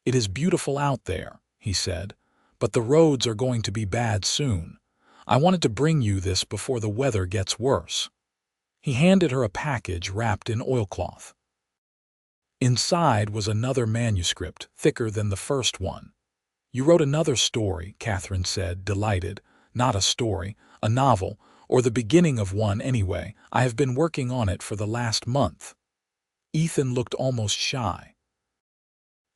"It is beautiful out there," he said, "but the roads are going to be bad soon. I wanted to bring you this before the weather gets worse." He handed her a package wrapped in oilcloth. Inside was another manuscript, thicker than the first one. "You wrote another story," Katherine said, delighted. "Not a story, a novel, or the beginning of one anyway. I have been working on it for the last month." Ethan looked almost shy.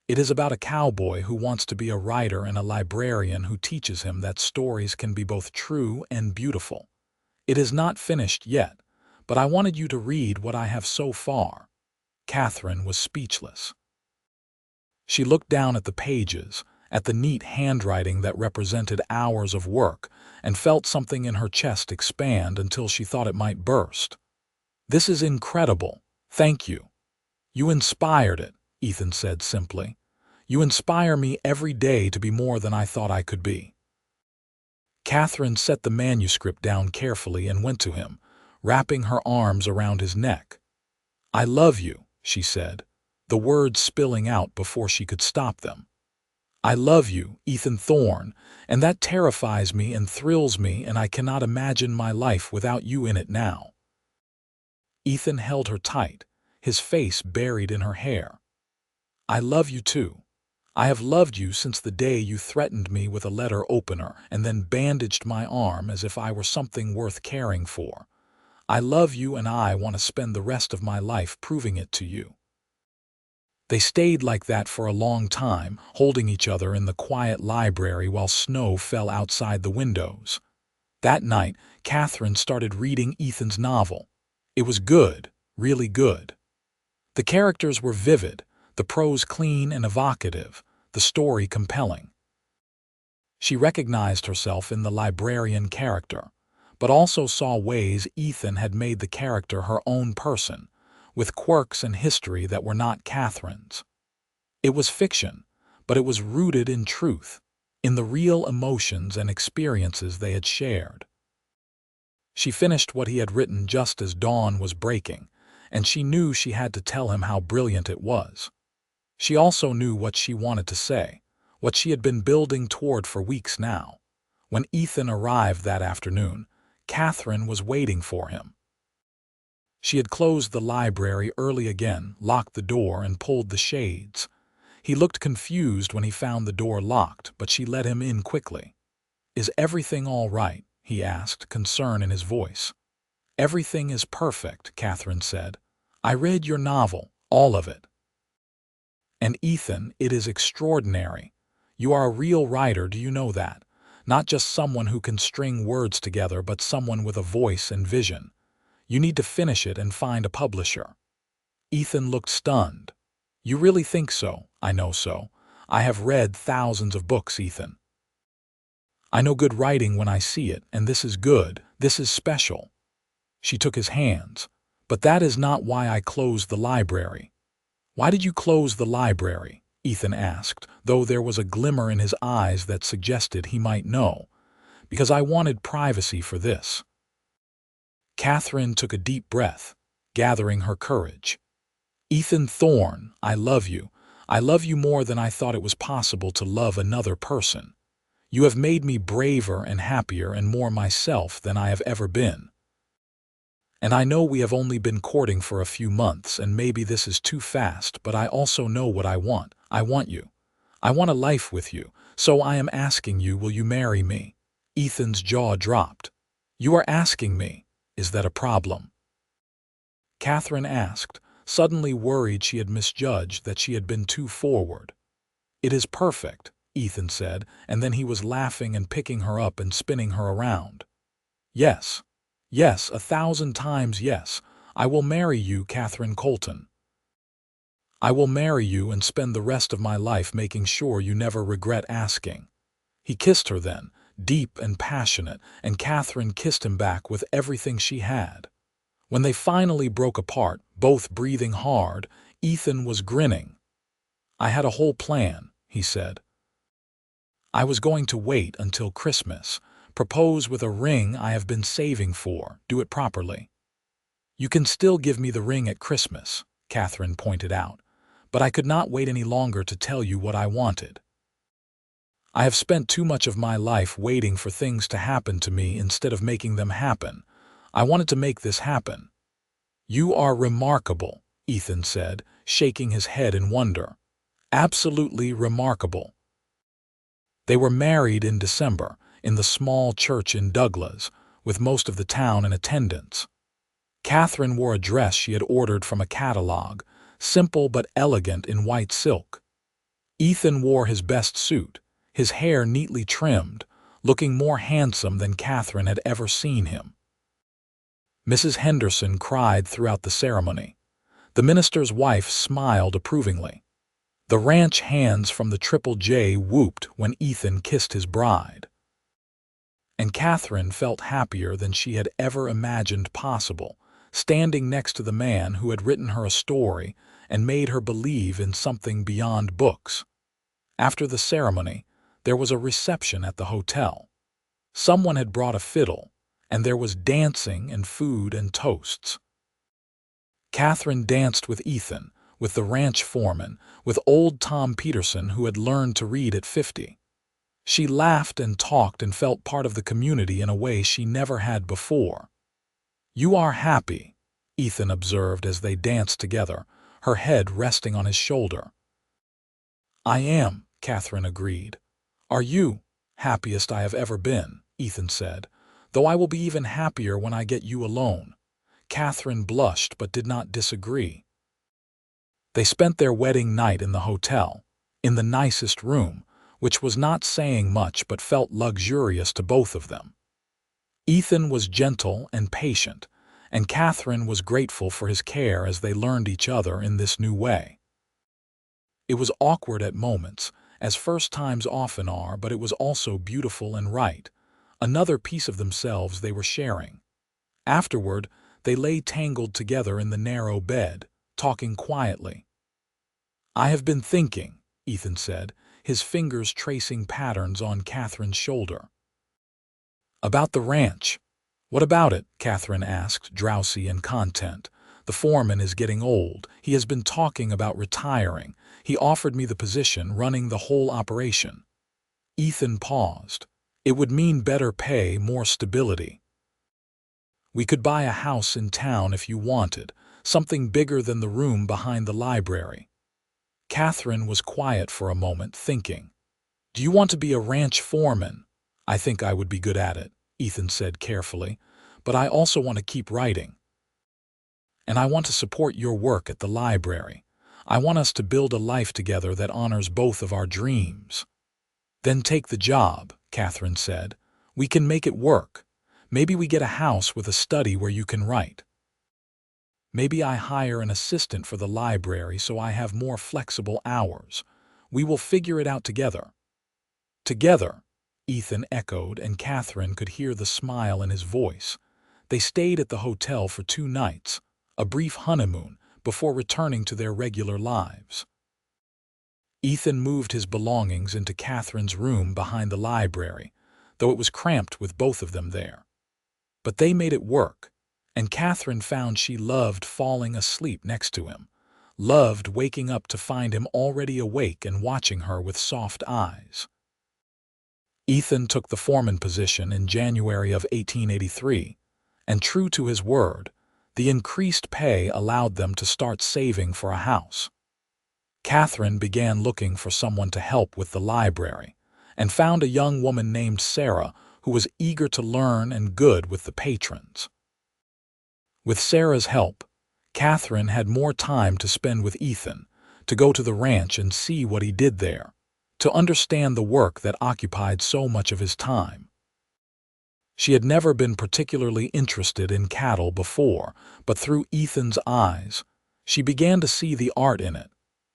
"It is about a cowboy who wants to be a writer and a librarian who teaches him that stories can be both true and beautiful. It is not finished yet, but I wanted you to read what I have so far." Katherine was speechless. She looked down at the pages, at the neat handwriting that represented hours of work, and felt something in her chest expand until she thought it might burst. "This is incredible. Thank you." "You inspired it," Ethan said simply. "You inspire me every day to be more than I thought I could be." Katherine set the manuscript down carefully and went to him, wrapping her arms around his neck. "I love you," she said, the words spilling out before she could stop them. "I love you, Ethan Thorne, and that terrifies me and thrills me, and I cannot imagine my life without you in it now." Ethan held her tight, his face buried in her hair. "I love you too. I have loved you since the day you threatened me with a letter opener and then bandaged my arm as if I were something worth caring for. I love you, and I want to spend the rest of my life proving it to you." They stayed like that for a long time, holding each other in the quiet library while snow fell outside the windows. That night, Katherine started reading Ethan's novel. It was good, really good. The characters were vivid, the prose clean and evocative, the story compelling. She recognized herself in the librarian character, but also saw ways Ethan had made the character her own person, with quirks and history that were not Katherine's. It was fiction, but it was rooted in truth, in the real emotions and experiences they had shared. She finished what he had written just as dawn was breaking, and she knew she had to tell him how brilliant it was. She also knew what she wanted to say, what she had been building toward for weeks now. When Ethan arrived that afternoon, Katherine was waiting for him. She had closed the library early again, locked the door, and pulled the shades. He looked confused when he found the door locked, but she let him in quickly. "Is everything all right?" he asked, concern in his voice. "Everything is perfect," Katherine said. "I read your novel, all of it." "And Ethan, it is extraordinary. You are a real writer, do you know that? Not just someone who can string words together, but someone with a voice and vision. You need to finish it and find a publisher." Ethan looked stunned. "You really think so?" "I know so. I have read thousands of books, Ethan. I know good writing when I see it, and this is good. This is special." She took his hands. "But that is not why I closed the library." "Why did you close the library?" Ethan asked, though there was a glimmer in his eyes that suggested he might know, because I wanted privacy for this. Katherine took a deep breath, gathering her courage. Ethan Thorne, I love you. I love you more than I thought it was possible to love another person. You have made me braver and happier and more myself than I have ever been. And I know we have only been courting for a few months, and maybe this is too fast, but I also know what I want. I want you. I want a life with you, so I am asking you, will you marry me? Ethan's jaw dropped. You are asking me. Is that a problem? Katherine asked, suddenly worried she had misjudged, that she had been too forward. It is perfect, Ethan said, and then he was laughing and picking her up and spinning her around. Yes. Yes, 1,000 times yes. I will marry you, Katherine Colton. I will marry you and spend the rest of my life making sure you never regret asking. He kissed her then, deep and passionate, and Katherine kissed him back with everything she had. When they finally broke apart, both breathing hard, Ethan was grinning. I had a whole plan, he said. I was going to wait until Christmas, propose with a ring I have been saving for, do it properly. You can still give me the ring at Christmas, Katherine pointed out, but I could not wait any longer to tell you what I wanted. I have spent too much of my life waiting for things to happen to me instead of making them happen. I wanted to make this happen. You are remarkable, Ethan said, shaking his head in wonder. Absolutely remarkable. They were married in December, in the small church in Douglas, with most of the town in attendance. Katherine wore a dress she had ordered from a catalog, simple but elegant in white silk. Ethan wore his best suit, his hair neatly trimmed, looking more handsome than Katherine had ever seen him. Mrs. Henderson cried throughout the ceremony. The minister's wife smiled approvingly. The ranch hands from the Triple J whooped when Ethan kissed his bride. And Katherine felt happier than she had ever imagined possible, standing next to the man who had written her a story and made her believe in something beyond books. After the ceremony, there was a reception at the hotel. Someone had brought a fiddle, and there was dancing and food and toasts. Katherine danced with Ethan, with the ranch foreman, with old Tom Peterson, who had learned to read at 50. She laughed and talked and felt part of the community in a way she never had before. You are happy, Ethan observed as they danced together, her head resting on his shoulder. I am, Katherine agreed. Are you? Happiest I have ever been, Ethan said, though I will be even happier when I get you alone. Katherine blushed but did not disagree. They spent their wedding night in the hotel, in the nicest room, which was not saying much but felt luxurious to both of them. Ethan was gentle and patient, and Katherine was grateful for his care as they learned each other in this new way. It was awkward at moments, as first times often are, but it was also beautiful and right, another piece of themselves they were sharing. Afterward, they lay tangled together in the narrow bed, talking quietly. I have been thinking, Ethan said, his fingers tracing patterns on Katherine's shoulder. About the ranch. What about it? Katherine asked, drowsy and content. The foreman is getting old. He has been talking about retiring. He offered me the position, running the whole operation. Ethan paused. It would mean better pay, more stability. We could buy a house in town if you wanted, something bigger than the room behind the library. Katherine was quiet for a moment, thinking. Do you want to be a ranch foreman? I think I would be good at it, Ethan said carefully, but I also want to keep writing. And I want to support your work at the library. I want us to build a life together that honors both of our dreams. Then take the job, Katherine said. We can make it work. Maybe we get a house with a study where you can write. Maybe I hire an assistant for the library so I have more flexible hours. We will figure it out together. Together, Ethan echoed, and Katherine could hear the smile in his voice. They stayed at the hotel for 2 nights, a brief honeymoon, before returning to their regular lives. Ethan moved his belongings into Catherine's room behind the library, though it was cramped with both of them there. But they made it work, and Katherine found she loved falling asleep next to him, loved waking up to find him already awake and watching her with soft eyes. Ethan took the foreman position in January of 1883, and true to his word, the increased pay allowed them to start saving for a house. Katherine began looking for someone to help with the library, and found a young woman named Sarah who was eager to learn and good with the patrons. With Sarah's help, Katherine had more time to spend with Ethan, to go to the ranch and see what he did there, to understand the work that occupied so much of his time. She had never been particularly interested in cattle before, but through Ethan's eyes, she began to see the art in it,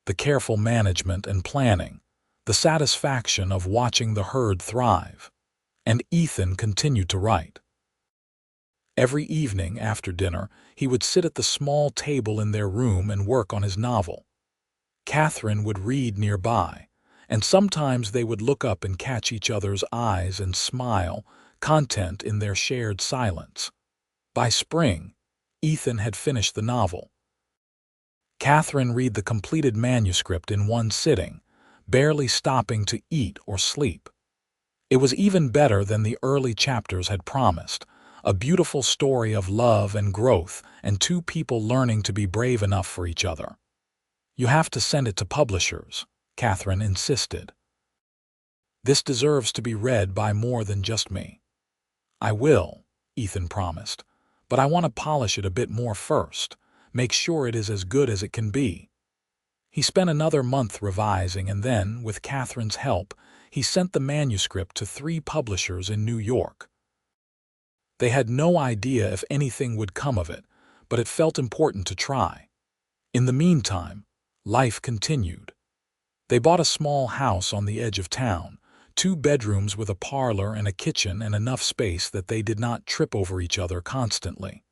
the careful management and planning, the satisfaction of watching the herd thrive. And Ethan continued to write. Every evening after dinner, he would sit at the small table in their room and work on his novel. Katherine would read nearby, and sometimes they would look up and catch each other's eyes and smile, content in their shared silence. By spring, Ethan had finished the novel. Katherine read the completed manuscript in one sitting, barely stopping to eat or sleep. It was even better than the early chapters had promised, a beautiful story of love and growth and two people learning to be brave enough for each other. "You have to send it to publishers," Katherine insisted. "This deserves to be read by more than just me." "I will," Ethan promised, "but I want to polish it a bit more first, make sure it is as good as it can be." He spent another month revising, and then, with Katherine's help, he sent the manuscript to 3 publishers in New York. They had no idea if anything would come of it, but it felt important to try. In the meantime, life continued. They bought a small house on the edge of town, 2 bedrooms with a parlor and a kitchen and enough space that they did not trip over each other constantly.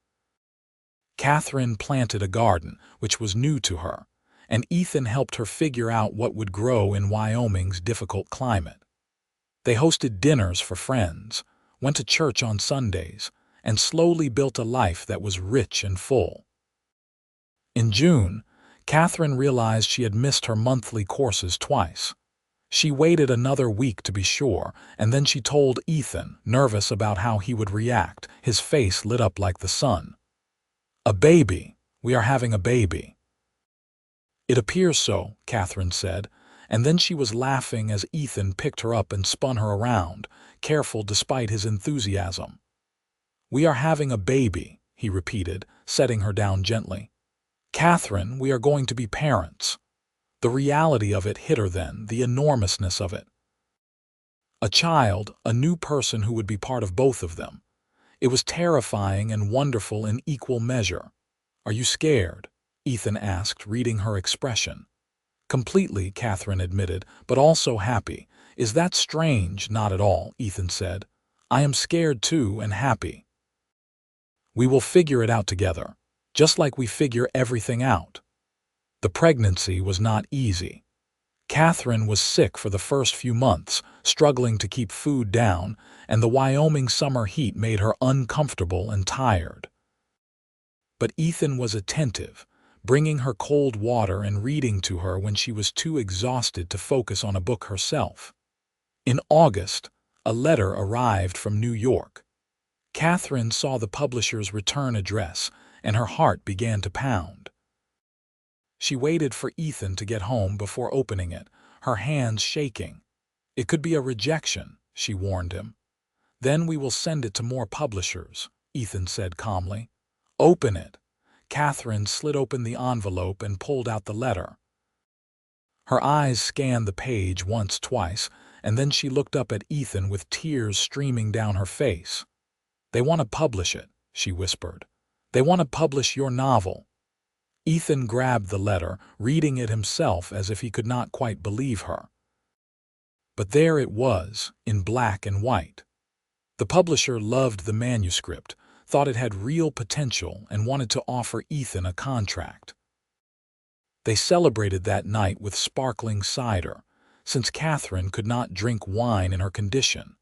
Katherine planted a garden, which was new to her, and Ethan helped her figure out what would grow in Wyoming's difficult climate. They hosted dinners for friends, went to church on Sundays, and slowly built a life that was rich and full. In June, Katherine realized she had missed her monthly courses twice. She waited another week to be sure, and then she told Ethan, nervous about how he would react. His face lit up like the sun. "A baby. We are having a baby." "It appears so," Katherine said, and then she was laughing as Ethan picked her up and spun her around, careful despite his enthusiasm. "We are having a baby," he repeated, setting her down gently. "Katherine, we are going to be parents." The reality of it hit her then, the enormousness of it. A child, a new person who would be part of both of them. It was terrifying and wonderful in equal measure. "Are you scared?" Ethan asked, reading her expression. "Completely," Katherine admitted, "but also happy." "Is that strange?" "Not at all," Ethan said. "I am scared too and happy. We will figure it out together, just like we figure everything out." The pregnancy was not easy. Katherine was sick for the first few months, struggling to keep food down, and the Wyoming summer heat made her uncomfortable and tired. But Ethan was attentive, bringing her cold water and reading to her when she was too exhausted to focus on a book herself. In August, a letter arrived from New York. Katherine saw the publisher's return address, and her heart began to pound. She waited for Ethan to get home before opening it, her hands shaking. "It could be a rejection," she warned him. "Then we will send it to more publishers," Ethan said calmly. "Open it." Katherine slid open the envelope and pulled out the letter. Her eyes scanned the page once, twice, and then she looked up at Ethan with tears streaming down her face. "They want to publish it," she whispered. "They want to publish your novel." Ethan grabbed the letter, reading it himself as if he could not quite believe her. But there it was, in black and white. The publisher loved the manuscript, thought it had real potential, and wanted to offer Ethan a contract. They celebrated that night with sparkling cider, since Katherine could not drink wine in her condition.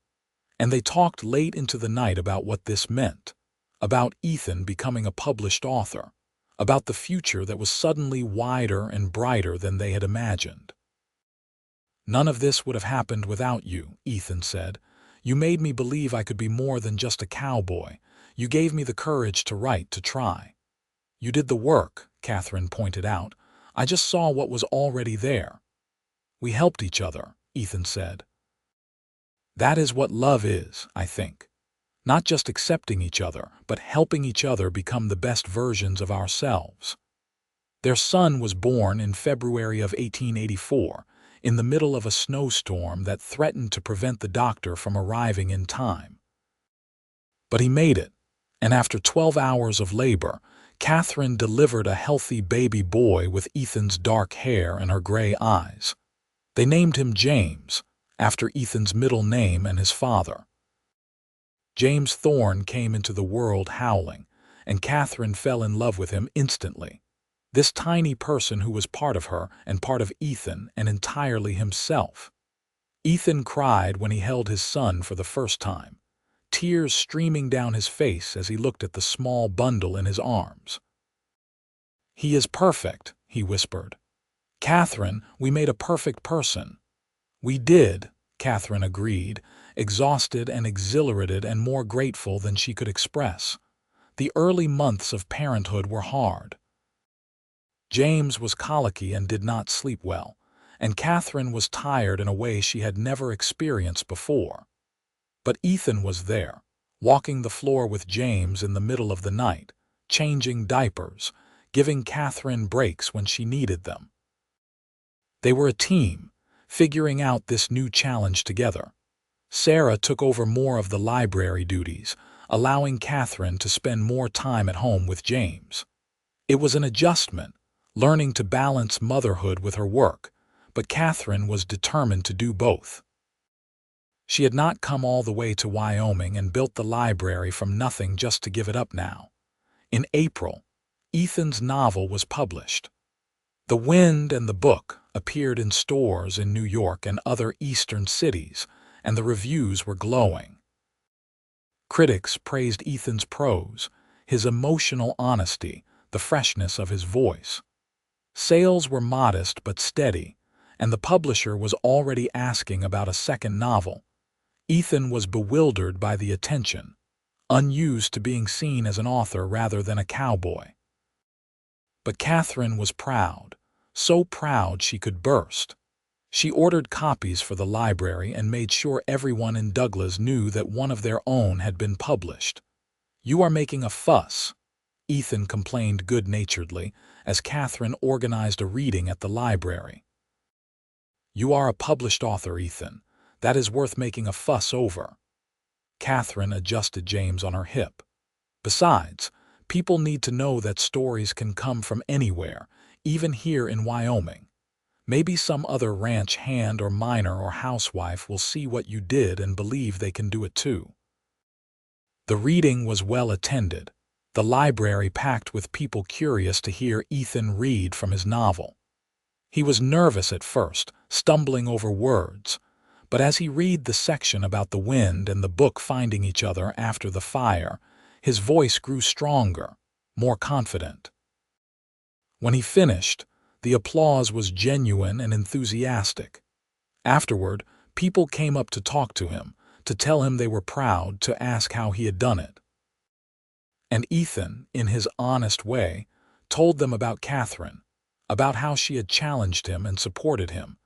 And they talked late into the night about what this meant, about Ethan becoming a published author, about the future that was suddenly wider and brighter than they had imagined. "None of this would have happened without you," Ethan said. "You made me believe I could be more than just a cowboy. You gave me the courage to write, to try." "You did the work," Katherine pointed out. "I just saw what was already there." "We helped each other," Ethan said. "That is what love is, I think. Not just accepting each other, but helping each other become the best versions of ourselves." Their son was born in February of 1884, in the middle of a snowstorm that threatened to prevent the doctor from arriving in time. But he made it, and after 12 hours of labor, Katherine delivered a healthy baby boy with Ethan's dark hair and her gray eyes. They named him James, after Ethan's middle name and his father. James Thorne came into the world howling, and Katherine fell in love with him instantly. This tiny person who was part of her and part of Ethan and entirely himself. Ethan cried when he held his son for the first time, tears streaming down his face as he looked at the small bundle in his arms. "He is perfect," he whispered. "Katherine, we made a perfect person." "We did," Katherine agreed, exhausted and exhilarated and more grateful than she could express. The early months of parenthood were hard. James was colicky and did not sleep well, and Katherine was tired in a way she had never experienced before. But Ethan was there, walking the floor with James in the middle of the night, changing diapers, giving Katherine breaks when she needed them. They were a team, figuring out this new challenge together. Sarah took over more of the library duties, allowing Katherine to spend more time at home with James. It was an adjustment, learning to balance motherhood with her work, but Katherine was determined to do both. She had not come all the way to Wyoming and built the library from nothing just to give it up now. In April, Ethan's novel was published. The Wind and the Book appeared in stores in New York and other eastern cities, and the reviews were glowing. Critics praised Ethan's prose, his emotional honesty, the freshness of his voice. Sales were modest but steady, and the publisher was already asking about a second novel. Ethan was bewildered by the attention, unused to being seen as an author rather than a cowboy. But Katherine was proud, so proud she could burst. She ordered copies for the library and made sure everyone in Douglas knew that one of their own had been published. "You are making a fuss," Ethan complained good-naturedly as Katherine organized a reading at the library. "You are a published author, Ethan. That is worth making a fuss over." Katherine adjusted James on her hip. "Besides, people need to know that stories can come from anywhere, even here in Wyoming. Maybe some other ranch hand or miner or housewife will see what you did and believe they can do it too." The reading was well attended, the library packed with people curious to hear Ethan read from his novel. He was nervous at first, stumbling over words, but as he read the section about the wind and the book finding each other after the fire, his voice grew stronger, more confident. When he finished, the applause was genuine and enthusiastic. Afterward, people came up to talk to him, to tell him they were proud, to ask how he had done it. And Ethan, in his honest way, told them about Katherine, about how she had challenged him and supported him,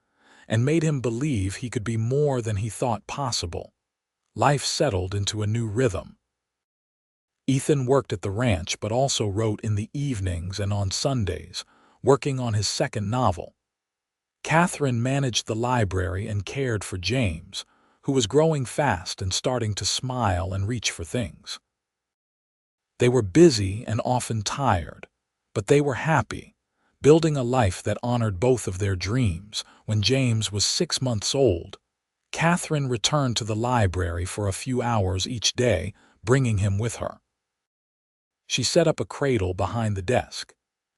and made him believe he could be more than he thought possible. Life settled into a new rhythm. Ethan worked at the ranch but also wrote in the evenings and on Sundays, working on his second novel. Katherine managed the library and cared for James, who was growing fast and starting to smile and reach for things. They were busy and often tired, but they were happy, building a life that honored both of their dreams. When James was 6 months old, Katherine returned to the library for a few hours each day, bringing him with her. She set up a cradle behind the desk,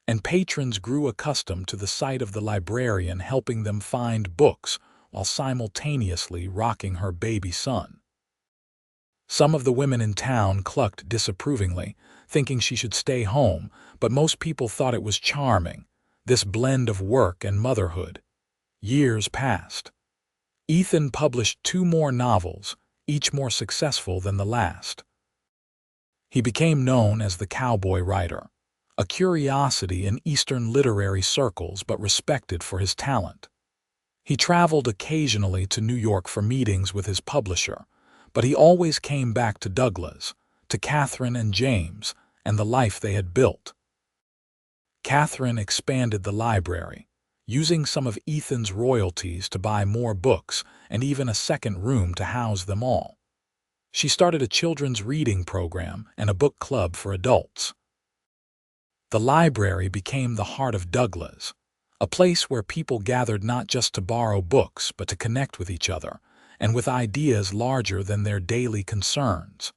and patrons grew accustomed to the sight of the librarian helping them find books while simultaneously rocking her baby son. Some of the women in town clucked disapprovingly, thinking she should stay home, but most people thought it was charming, this blend of work and motherhood. Years passed. Ethan published 2 more novels, each more successful than the last. He became known as the Cowboy writer, a curiosity in Eastern literary circles but respected for his talent. He traveled occasionally to New York for meetings with his publisher, but he always came back to Douglas, to Katherine and James, and the life they had built. Katherine expanded the library, using some of Ethan's royalties to buy more books and even a second room to house them all. She started a children's reading program and a book club for adults. The library became the heart of Douglas, a place where people gathered not just to borrow books but to connect with each other and with ideas larger than their daily concerns.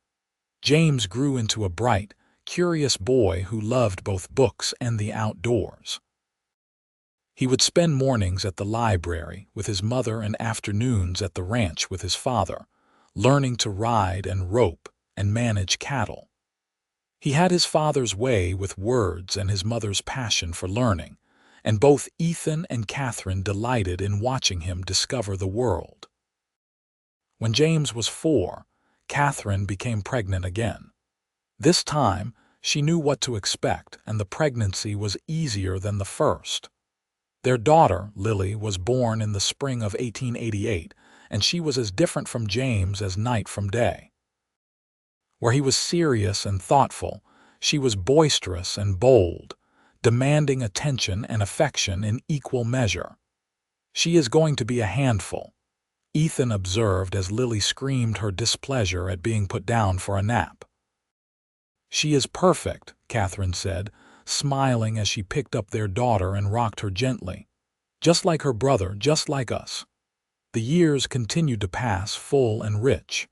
James grew into a bright, curious boy who loved both books and the outdoors. He would spend mornings at the library with his mother and afternoons at the ranch with his father, learning to ride and rope and manage cattle. He had his father's way with words and his mother's passion for learning, and both Ethan and Katherine delighted in watching him discover the world. When James was 4, Katherine became pregnant again. This time, she knew what to expect, and the pregnancy was easier than the first. Their daughter, Lily, was born in the spring of 1888, and she was as different from James as night from day. Where he was serious and thoughtful, she was boisterous and bold, demanding attention and affection in equal measure. "She is going to be a handful," Ethan observed as Lily screamed her displeasure at being put down for a nap. "She is perfect," Katherine said, smiling as she picked up their daughter and rocked her gently. "Just like her brother, just like us." The years continued to pass full and rich.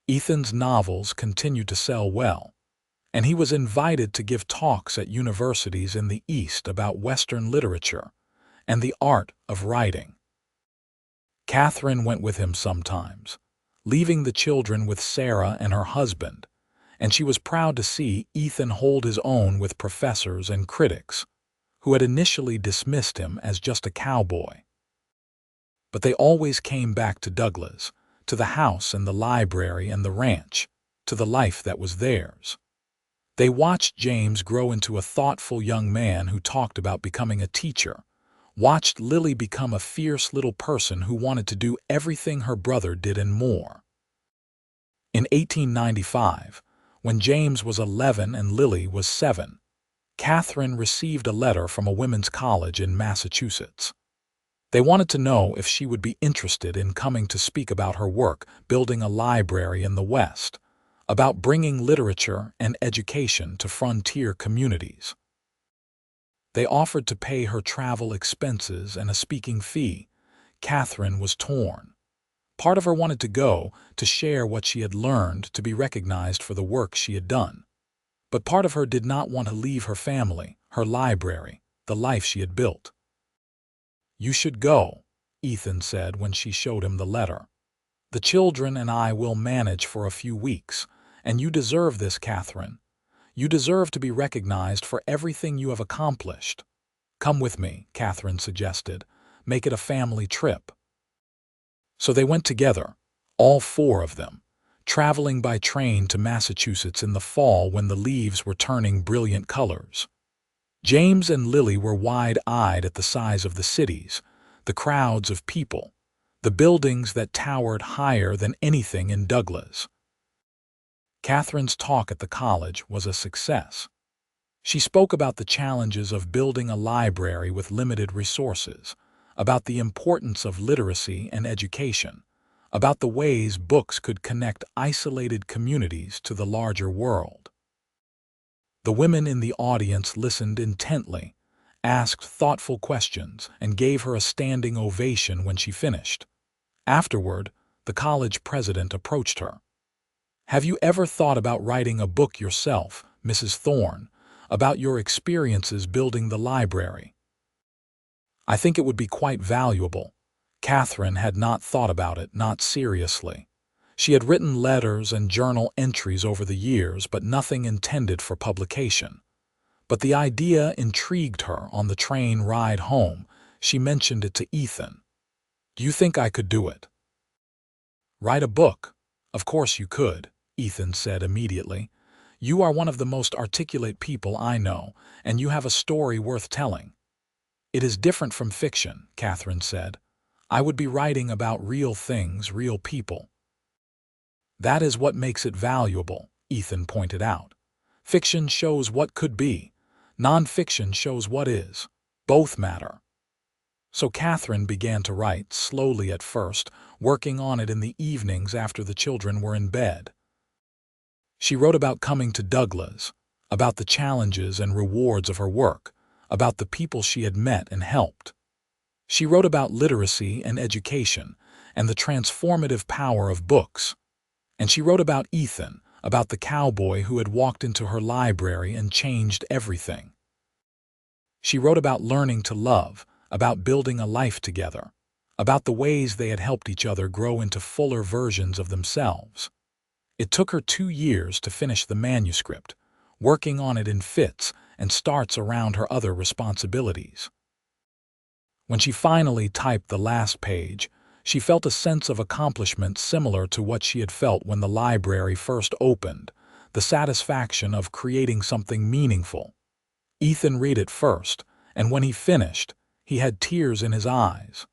Ethan's novels continued to sell well, and he was invited to give talks at universities in the East about Western literature and the art of writing. Katherine went with him sometimes, leaving the children with Sarah and her husband, and she was proud to see Ethan hold his own with professors and critics, who had initially dismissed him as just a cowboy. But they always came back to Douglas, to the house and the library and the ranch, to the life that was theirs. They watched James grow into a thoughtful young man who talked about becoming a teacher, watched Lily become a fierce little person who wanted to do everything her brother did and more. In 1895, when James was 11 and Lily was 7, Katherine received a letter from a women's college in Massachusetts. They wanted to know if she would be interested in coming to speak about her work building a library in the West, about bringing literature and education to frontier communities. They offered to pay her travel expenses and a speaking fee. Katherine was torn. Part of her wanted to go, to share what she had learned, to be recognized for the work she had done. But part of her did not want to leave her family, her library, the life she had built. "You should go," Ethan said when she showed him the letter. "The children and I will manage for a few weeks, and you deserve this, Katherine. You deserve to be recognized for everything you have accomplished." "Come with me," Katherine suggested. "Make it a family trip." So they went together, all 4 of them, traveling by train to Massachusetts in the fall when the leaves were turning brilliant colors. James and Lily were wide-eyed at the size of the cities, the crowds of people, the buildings that towered higher than anything in Douglas. Katherine's talk at the college was a success. She spoke about the challenges of building a library with limited resources, about the importance of literacy and education, about the ways books could connect isolated communities to the larger world. The women in the audience listened intently, asked thoughtful questions, and gave her a standing ovation when she finished. Afterward, the college president approached her. "Have you ever thought about writing a book yourself, Mrs. Thorne? about your experiences building the library. I think it would be quite valuable. Katherine had not thought about it, not seriously. She had written letters and journal entries over the years, but nothing intended for publication. But the idea intrigued her. On the train ride home, she mentioned it to Ethan. "Do you think I could do it?" "Write a book? Of course you could," Ethan said immediately. "You are one of the most articulate people I know, and you have a story worth telling." "It is different from fiction," Katherine said. "I would be writing about real things, real people." "That is what makes it valuable," Ethan pointed out. "Fiction shows what could be. Non-fiction shows what is. Both matter." So Katherine began to write, slowly at first, working on it in the evenings after the children were in bed. She wrote about coming to Douglas, about the challenges and rewards of her work, about the people she had met and helped. She wrote about literacy and education and the transformative power of books. And she wrote about Ethan, about the cowboy who had walked into her library and changed everything. She wrote about learning to love, about building a life together, about the ways they had helped each other grow into fuller versions of themselves. It took her 2 years to finish the manuscript, working on it in fits and starts around her other responsibilities. When she finally typed the last page, she felt a sense of accomplishment similar to what she had felt when the library first opened, the satisfaction of creating something meaningful. Ethan read it first, and when he finished, he had tears in his eyes.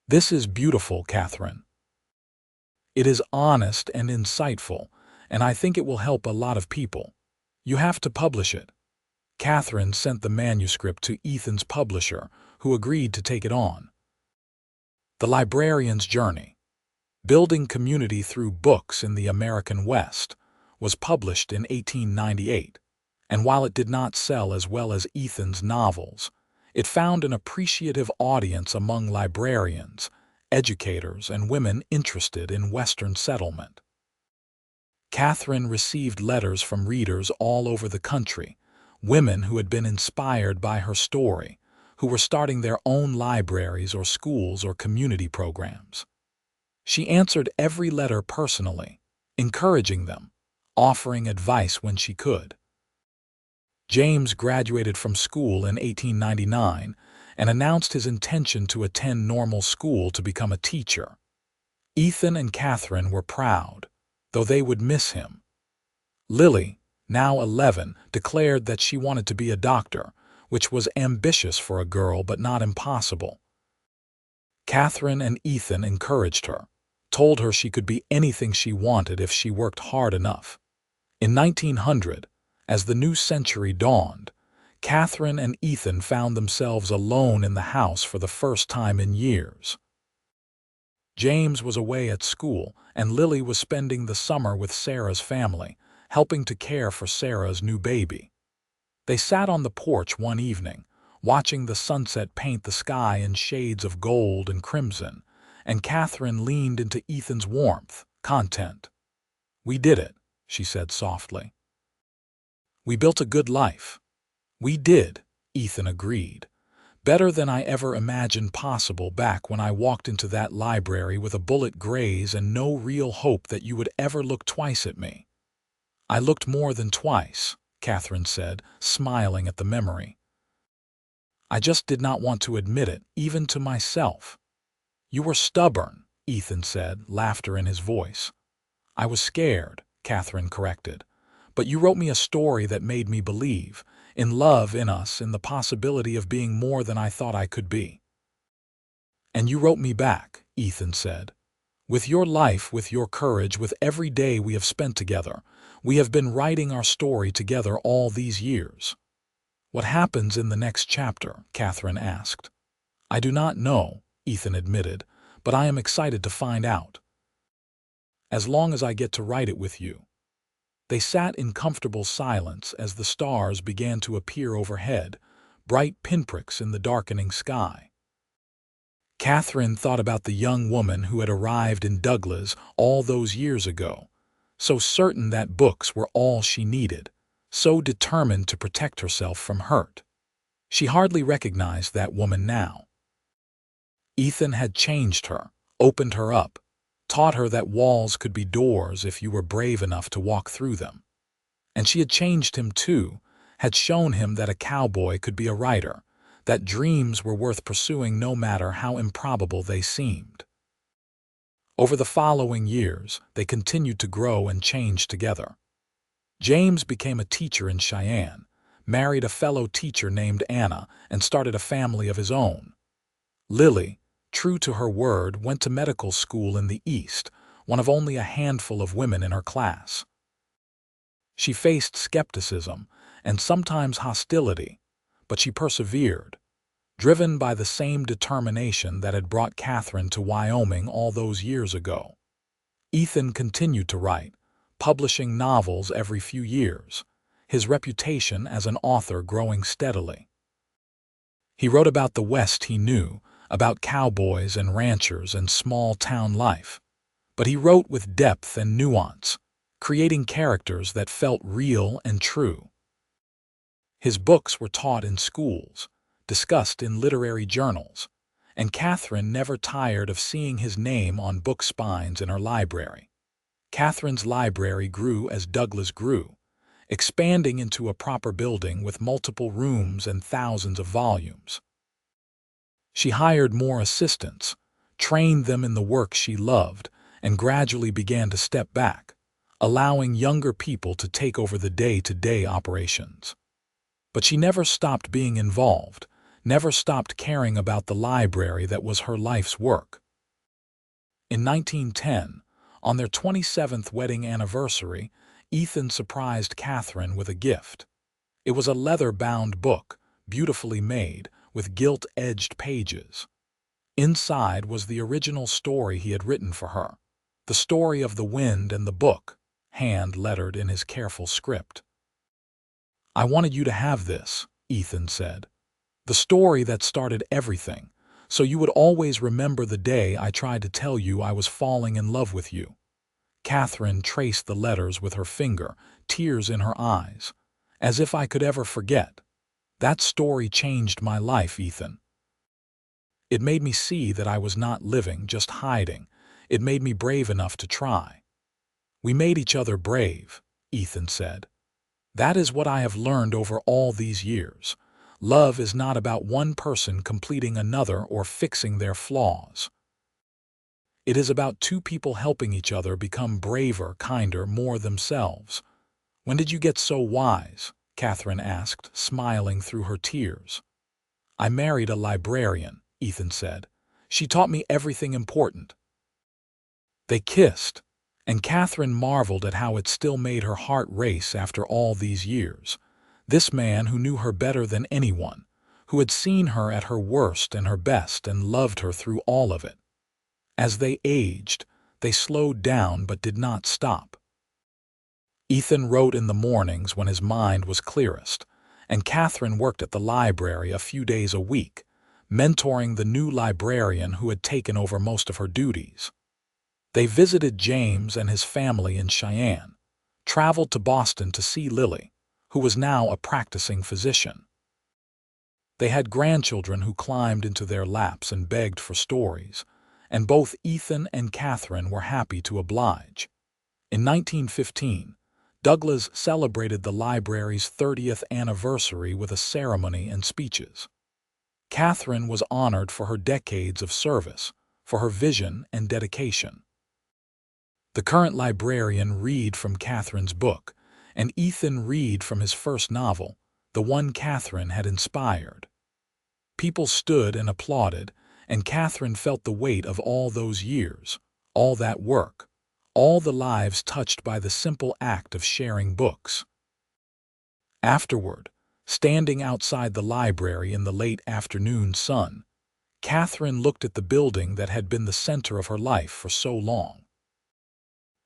"This is beautiful, Katherine. It is honest and insightful, and I think it will help a lot of people. You have to publish it." Katherine sent the manuscript to Ethan's publisher, who agreed to take it on. The Librarian's Journey, Building Community Through Books in the American West, was published in 1898, and while it did not sell as well as Ethan's novels, it found an appreciative audience among librarians, educators, and women interested in Western settlement. Katherine received letters from readers all over the country, women who had been inspired by her story, who were starting their own libraries or schools or community programs. She answered every letter personally, encouraging them, offering advice when she could. James graduated from school in 1899 and announced his intention to attend normal school to become a teacher. Ethan and Katherine were proud, though they would miss him. Lily, now 11, declared that she wanted to be a doctor, which was ambitious for a girl but not impossible. Katherine and Ethan encouraged her, told her she could be anything she wanted if she worked hard enough. In 1900, as the new century dawned, Katherine and Ethan found themselves alone in the house for the first time in years. James was away at school, and Lily was spending the summer with Sarah's family, helping to care for Sarah's new baby. They sat on the porch one evening, watching the sunset paint the sky in shades of gold and crimson, and Katherine leaned into Ethan's warmth, content. "We did it," she said softly. "We built a good life." "We did," Ethan agreed. "Better than I ever imagined possible back when I walked into that library with a bullet graze and no real hope that you would ever look twice at me." "I looked more than twice," Katherine said, smiling at the memory. "I just did not want to admit it, even to myself." "You were stubborn," Ethan said, laughter in his voice. "I was scared," Katherine corrected. "But you wrote me a story that made me believe, in love in us, in the possibility of being more than I thought I could be." "And you wrote me back," Ethan said. "With your life, with your courage, with every day we have spent together, we have been writing our story together all these years." "What happens in the next chapter?" Katherine asked. "I do not know," Ethan admitted, "but I am excited to find out. As long as I get to write it with you." They sat in comfortable silence as the stars began to appear overhead, bright pinpricks in the darkening sky. Katherine thought about the young woman who had arrived in Douglas all those years ago, so certain that books were all she needed, so determined to protect herself from hurt. She hardly recognized that woman now. Ethan had changed her, opened her up, taught her that walls could be doors if you were brave enough to walk through them. And she had changed him too, had shown him that a cowboy could be a writer, that dreams were worth pursuing no matter how improbable they seemed. Over the following years, they continued to grow and change together. James became a teacher in Cheyenne, married a fellow teacher named Anna, and started a family of his own. Lily, true to her word, went to medical school in the East, one of only a handful of women in her class. She faced skepticism and sometimes hostility, but she persevered, driven by the same determination that had brought Katherine to Wyoming all those years ago. Ethan continued to write, publishing novels every few years, his reputation as an author growing steadily. He wrote about the West he knew, about cowboys and ranchers and small-town life, but he wrote with depth and nuance, creating characters that felt real and true. His books were taught in schools, discussed in literary journals, and Katherine never tired of seeing his name on book spines in her library. Katherine's library grew as Douglas grew, expanding into a proper building with multiple rooms and thousands of volumes. She hired more assistants, trained them in the work she loved, and gradually began to step back, allowing younger people to take over the day-to-day operations. But she never stopped being involved, never stopped caring about the library that was her life's work. In 1910, on their 27th wedding anniversary, Ethan surprised Katherine with a gift. It was a leather-bound book, beautifully made, with gilt-edged pages. Inside was the original story he had written for her, the story of the wind and the book, hand-lettered in his careful script. "I wanted you to have this," Ethan said. "The story that started everything, so you would always remember the day I tried to tell you I was falling in love with you." Katherine traced the letters with her finger, tears in her eyes. "As if I could ever forget. That story changed my life, Ethan. It made me see that I was not living, just hiding. It made me brave enough to try." "We made each other brave," Ethan said. "That is what I have learned over all these years. Love is not about one person completing another or fixing their flaws. It is about two people helping each other become braver, kinder, more themselves." "When did you get so wise?" Katherine asked, smiling through her tears. "I married a librarian," Ethan said. "She taught me everything important." They kissed, and Katherine marveled at how it still made her heart race after all these years. This man who knew her better than anyone, who had seen her at her worst and her best and loved her through all of it. As they aged, they slowed down but did not stop. Ethan wrote in the mornings when his mind was clearest, and Katherine worked at the library a few days a week, mentoring the new librarian who had taken over most of her duties. They visited James and his family in Cheyenne, traveled to Boston to see Lily, who was now a practicing physician. They had grandchildren who climbed into their laps and begged for stories, and both Ethan and Katherine were happy to oblige. In 1915, Douglas celebrated the library's 30th anniversary with a ceremony and speeches. Katherine was honored for her decades of service, for her vision and dedication. The current librarian read from Katherine's book, and Ethan read from his first novel, the one Katherine had inspired. People stood and applauded, and Katherine felt the weight of all those years, all that work, all the lives touched by the simple act of sharing books. Afterward, standing outside the library in the late afternoon sun, Katherine looked at the building that had been the center of her life for so long.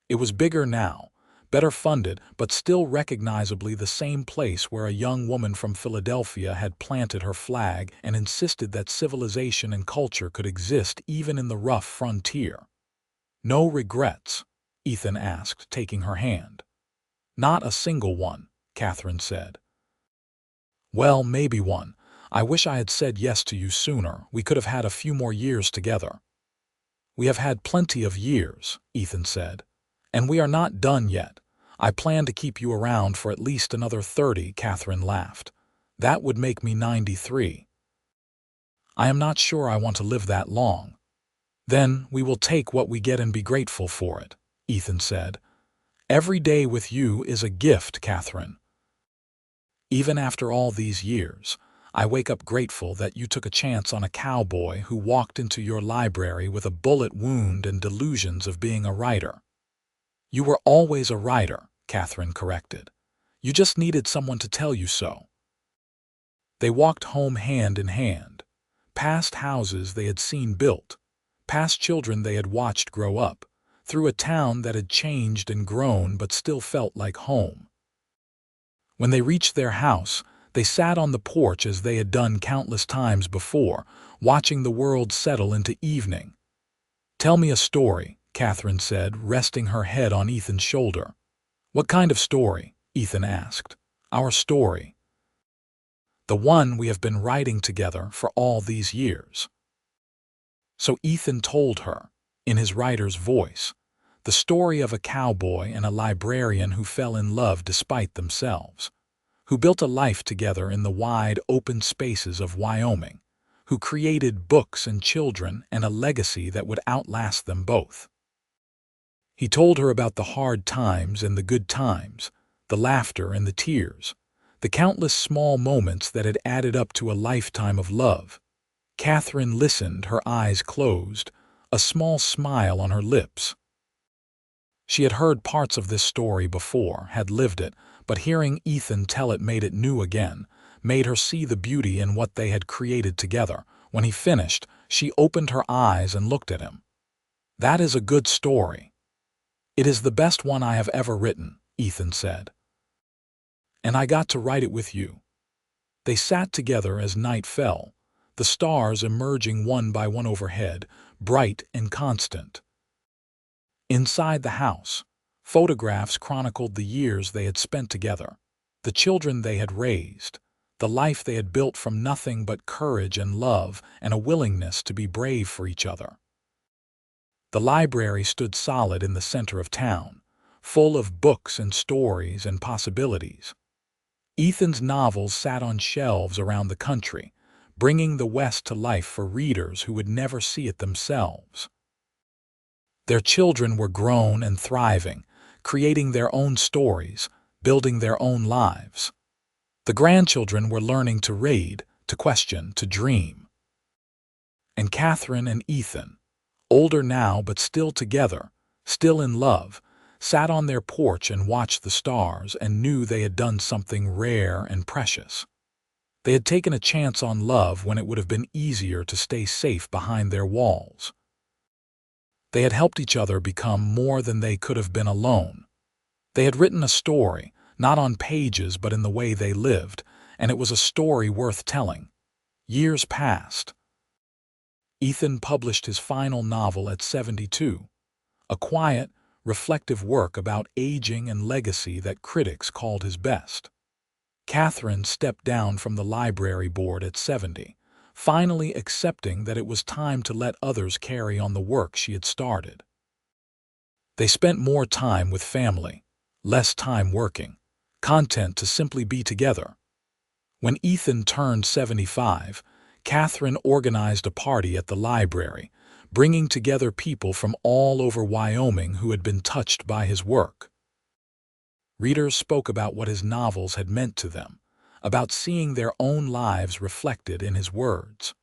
It was bigger now, better funded, but still recognizably the same place where a young woman from Philadelphia had planted her flag and insisted that civilization and culture could exist even in the rough frontier. "No regrets?" Ethan asked, taking her hand. "Not a single one," Katherine said. Well, maybe one. I wish I had said yes to you sooner. We could have had a few more years together. We have had plenty of years, Ethan said. And we are not done yet. I plan to keep you around for at least another 30, Katherine laughed. That would make me 93. I am not sure I want to live that long. Then we will take what we get and be grateful for it, Ethan said. Every day with you is a gift, Katherine. Even after all these years, I wake up grateful that you took a chance on a cowboy who walked into your library with a bullet wound and delusions of being a writer. You were always a writer, Katherine corrected. You just needed someone to tell you so. They walked home hand in hand, past houses they had seen built, past children they had watched grow up, through a town that had changed and grown but still felt like home. When they reached their house, they sat on the porch as they had done countless times before, watching the world settle into evening. Tell me a story, Katherine said, resting her head on Ethan's shoulder. What kind of story? Ethan asked. Our story. The one we have been writing together for all these years. So Ethan told her, in his writer's voice, the story of a cowboy and a librarian who fell in love despite themselves, who built a life together in the wide, open spaces of Wyoming, who created books and children and a legacy that would outlast them both. He told her about the hard times and the good times, the laughter and the tears, the countless small moments that had added up to a lifetime of love. Katherine listened, her eyes closed, a small smile on her lips. She had heard parts of this story before, had lived it, but hearing Ethan tell it made it new again, made her see the beauty in what they had created together. When he finished, she opened her eyes and looked at him. That is a good story. It is the best one I have ever written, Ethan said. And I got to write it with you. They sat together as night fell, the stars emerging one by one overhead, bright and constant. Inside the house, photographs chronicled the years they had spent together, the children they had raised, the life they had built from nothing but courage and love and a willingness to be brave for each other. The library stood solid in the center of town, full of books and stories and possibilities. Ethan's novels sat on shelves around the country, bringing the West to life for readers who would never see it themselves. Their children were grown and thriving, creating their own stories, building their own lives. The grandchildren were learning to read, to question, to dream. And Katherine and Ethan, older now but still together, still in love, sat on their porch and watched the stars and knew they had done something rare and precious. They had taken a chance on love when it would have been easier to stay safe behind their walls. They had helped each other become more than they could have been alone. They had written a story, not on pages but in the way they lived, and it was a story worth telling. Years passed. Ethan published his final novel at 72, a quiet, reflective work about aging and legacy that critics called his best. Katherine stepped down from the library board at 70, finally accepting that it was time to let others carry on the work she had started. They spent more time with family, less time working, content to simply be together. When Ethan turned 75, Katherine organized a party at the library, bringing together people from all over Wyoming who had been touched by his work. Readers spoke about what his novels had meant to them, about seeing their own lives reflected in his words.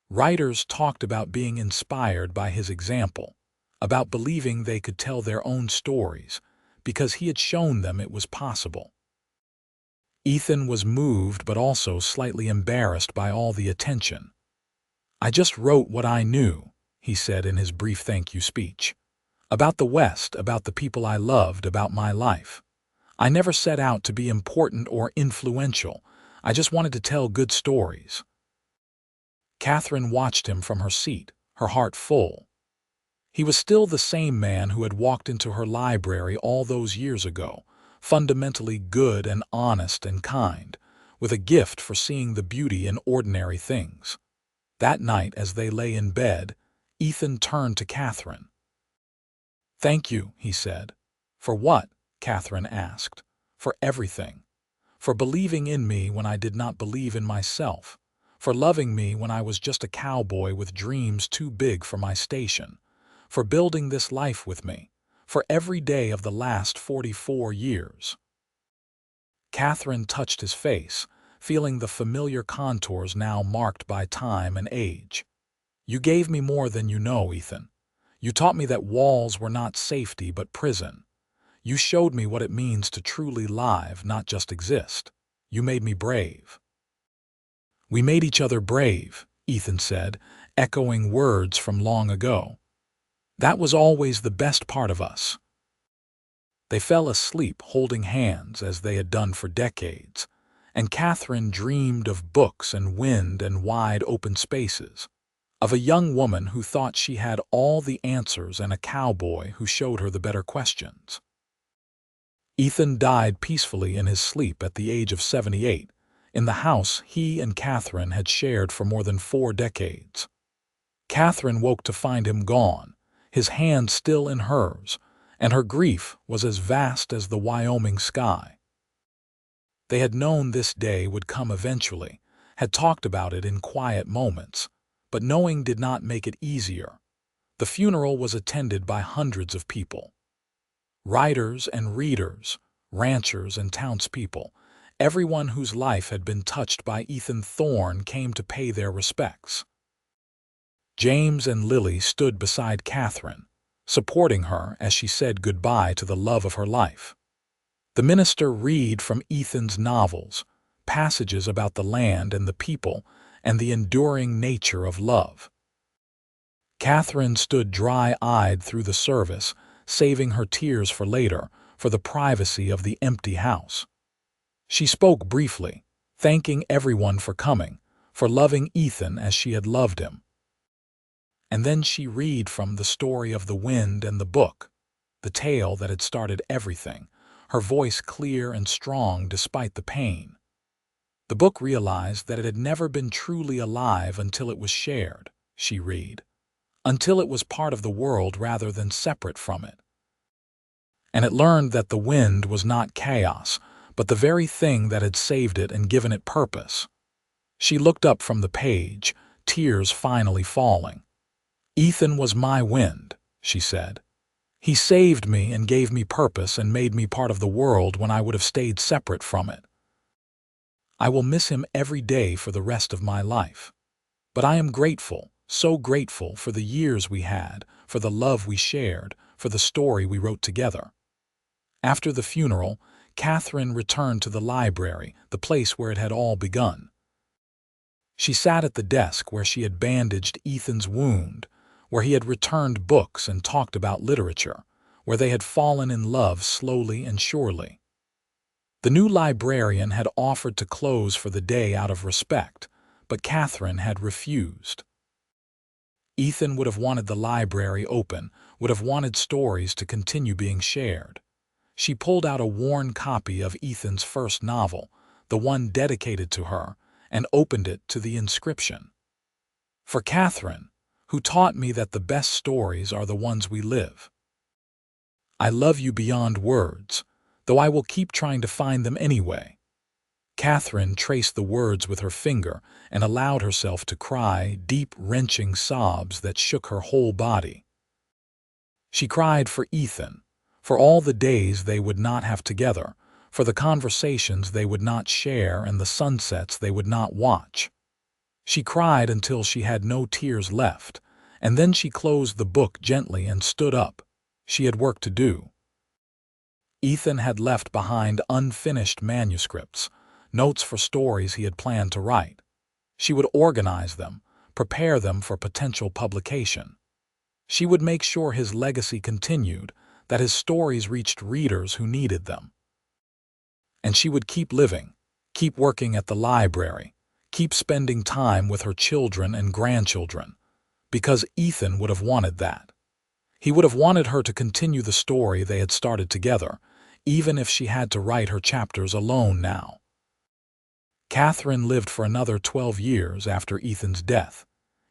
Writers talked about being inspired by his example, about believing they could tell their own stories, because he had shown them it was possible. Ethan was moved but also slightly embarrassed by all the attention. I just wrote what I knew, he said in his brief thank you speech. About the West, about the people I loved, about my life. I never set out to be important or influential. I just wanted to tell good stories. Katherine watched him from her seat, her heart full. He was still the same man who had walked into her library all those years ago, fundamentally good and honest and kind, with a gift for seeing the beauty in ordinary things. That night, as they lay in bed, Ethan turned to Katherine. "Thank you," he said. "For what?" Katherine asked. "For everything. For believing in me when I did not believe in myself. For loving me when I was just a cowboy with dreams too big for my station. For building this life with me. For every day of the last 44 years." Katherine touched his face, feeling the familiar contours now marked by time and age. "You gave me more than you know, Ethan. You taught me that walls were not safety but prison. You showed me what it means to truly live, not just exist. You made me brave." "We made each other brave," Ethan said, echoing words from long ago. "That was always the best part of us." They fell asleep holding hands as they had done for decades, and Katherine dreamed of books and wind and wide open spaces, of a young woman who thought she had all the answers and a cowboy who showed her the better questions. Ethan died peacefully in his sleep at the age of 78, in the house he and Katherine had shared for more than 4 decades. Katherine woke to find him gone, his hand still in hers, and her grief was as vast as the Wyoming sky. They had known this day would come eventually, had talked about it in quiet moments, but knowing did not make it easier. The funeral was attended by hundreds of people. Writers and readers, ranchers and townspeople, everyone whose life had been touched by Ethan Thorne came to pay their respects. James and Lily stood beside Katherine, supporting her as she said goodbye to the love of her life. The minister read from Ethan's novels, passages about the land and the people and the enduring nature of love. Katherine stood dry-eyed through the service, saving her tears for later, for the privacy of the empty house. She spoke briefly, thanking everyone for coming, for loving Ethan as she had loved him. And then she read from The Story of the Wind and the Book, the tale that had started everything, her voice clear and strong despite the pain. The book realized that it had never been truly alive until it was shared, she read, until it was part of the world rather than separate from it. And it learned that the wind was not chaos, but the very thing that had saved it and given it purpose. She looked up from the page, tears finally falling. "Ethan was my wind," she said. "He saved me and gave me purpose and made me part of the world when I would have stayed separate from it. I will miss him every day for the rest of my life. But I am grateful, so grateful for the years we had, for the love we shared, for the story we wrote together." After the funeral, Katherine returned to the library, the place where it had all begun. She sat at the desk where she had bandaged Ethan's wound, where he had returned books and talked about literature, where they had fallen in love slowly and surely. The new librarian had offered to close for the day out of respect, but Katherine had refused. Ethan would have wanted the library open, would have wanted stories to continue being shared. She pulled out a worn copy of Ethan's first novel, the one dedicated to her, and opened it to the inscription. "For Katherine, who taught me that the best stories are the ones we live. I love you beyond words, though I will keep trying to find them anyway." Katherine traced the words with her finger and allowed herself to cry deep, wrenching sobs that shook her whole body. She cried for Ethan, for all the days they would not have together, for the conversations they would not share and the sunsets they would not watch. She cried until she had no tears left, and then she closed the book gently and stood up. She had work to do. Ethan had left behind unfinished manuscripts, notes for stories he had planned to write. She would organize them, prepare them for potential publication. She would make sure his legacy continued, that his stories reached readers who needed them. And she would keep living, keep working at the library, keep spending time with her children and grandchildren, because Ethan would have wanted that. He would have wanted her to continue the story they had started together, even if she had to write her chapters alone now. Katherine lived for another 12 years after Ethan's death,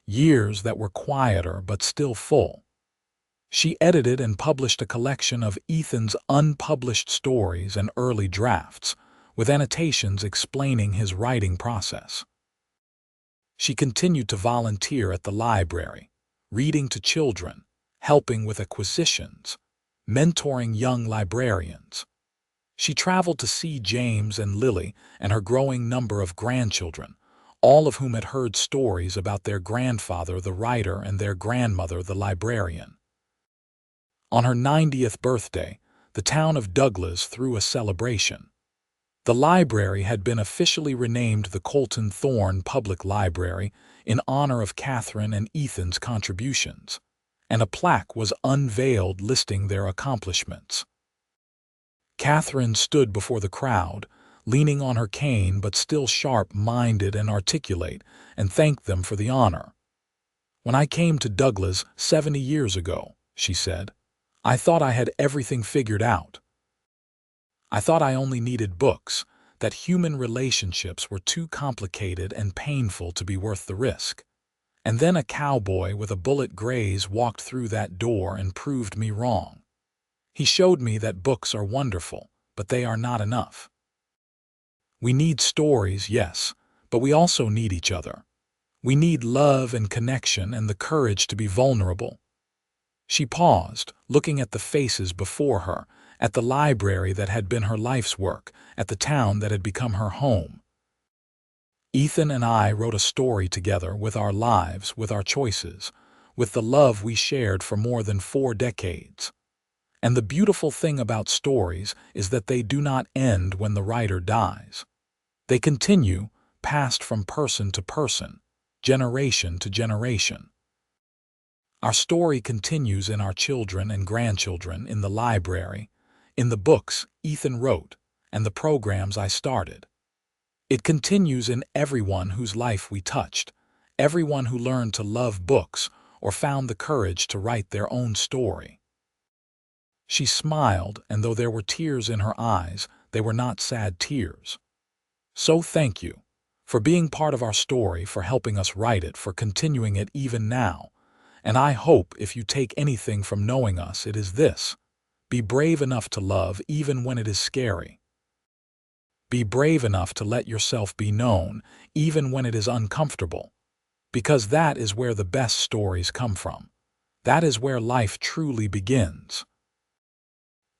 years that were quieter but still full. She edited and published a collection of Ethan's unpublished stories and early drafts, with annotations explaining his writing process. She continued to volunteer at the library, reading to children, helping with acquisitions, mentoring young librarians. She traveled to see James and Lily and her growing number of grandchildren, all of whom had heard stories about their grandfather, the writer, and their grandmother, the librarian. On her 90th birthday, the town of Douglas threw a celebration. The library had been officially renamed the Ethan Thorne Public Library in honor of Katherine and Ethan's contributions, and a plaque was unveiled listing their accomplishments. Katherine stood before the crowd, leaning on her cane but still sharp-minded and articulate, and thanked them for the honor. "When I came to Douglas 70 years ago," she said, "I thought I had everything figured out. I thought I only needed books, that human relationships were too complicated and painful to be worth the risk. And then a cowboy with a bullet graze walked through that door and proved me wrong. He showed me that books are wonderful, but they are not enough. We need stories, yes, but we also need each other. We need love and connection and the courage to be vulnerable." She paused, looking at the faces before her, at the library that had been her life's work, at the town that had become her home. "Ethan and I wrote a story together with our lives, with our choices, with the love we shared for more than 4 decades. And the beautiful thing about stories is that they do not end when the writer dies. They continue, passed from person to person, generation to generation. Our story continues in our children and grandchildren, in the library, in the books Ethan wrote, and the programs I started. It continues in everyone whose life we touched, everyone who learned to love books or found the courage to write their own story." She smiled, and though there were tears in her eyes, they were not sad tears. "So thank you for being part of our story, for helping us write it, for continuing it even now. And I hope if you take anything from knowing us, it is this: be brave enough to love even when it is scary. Be brave enough to let yourself be known even when it is uncomfortable. Because that is where the best stories come from. That is where life truly begins."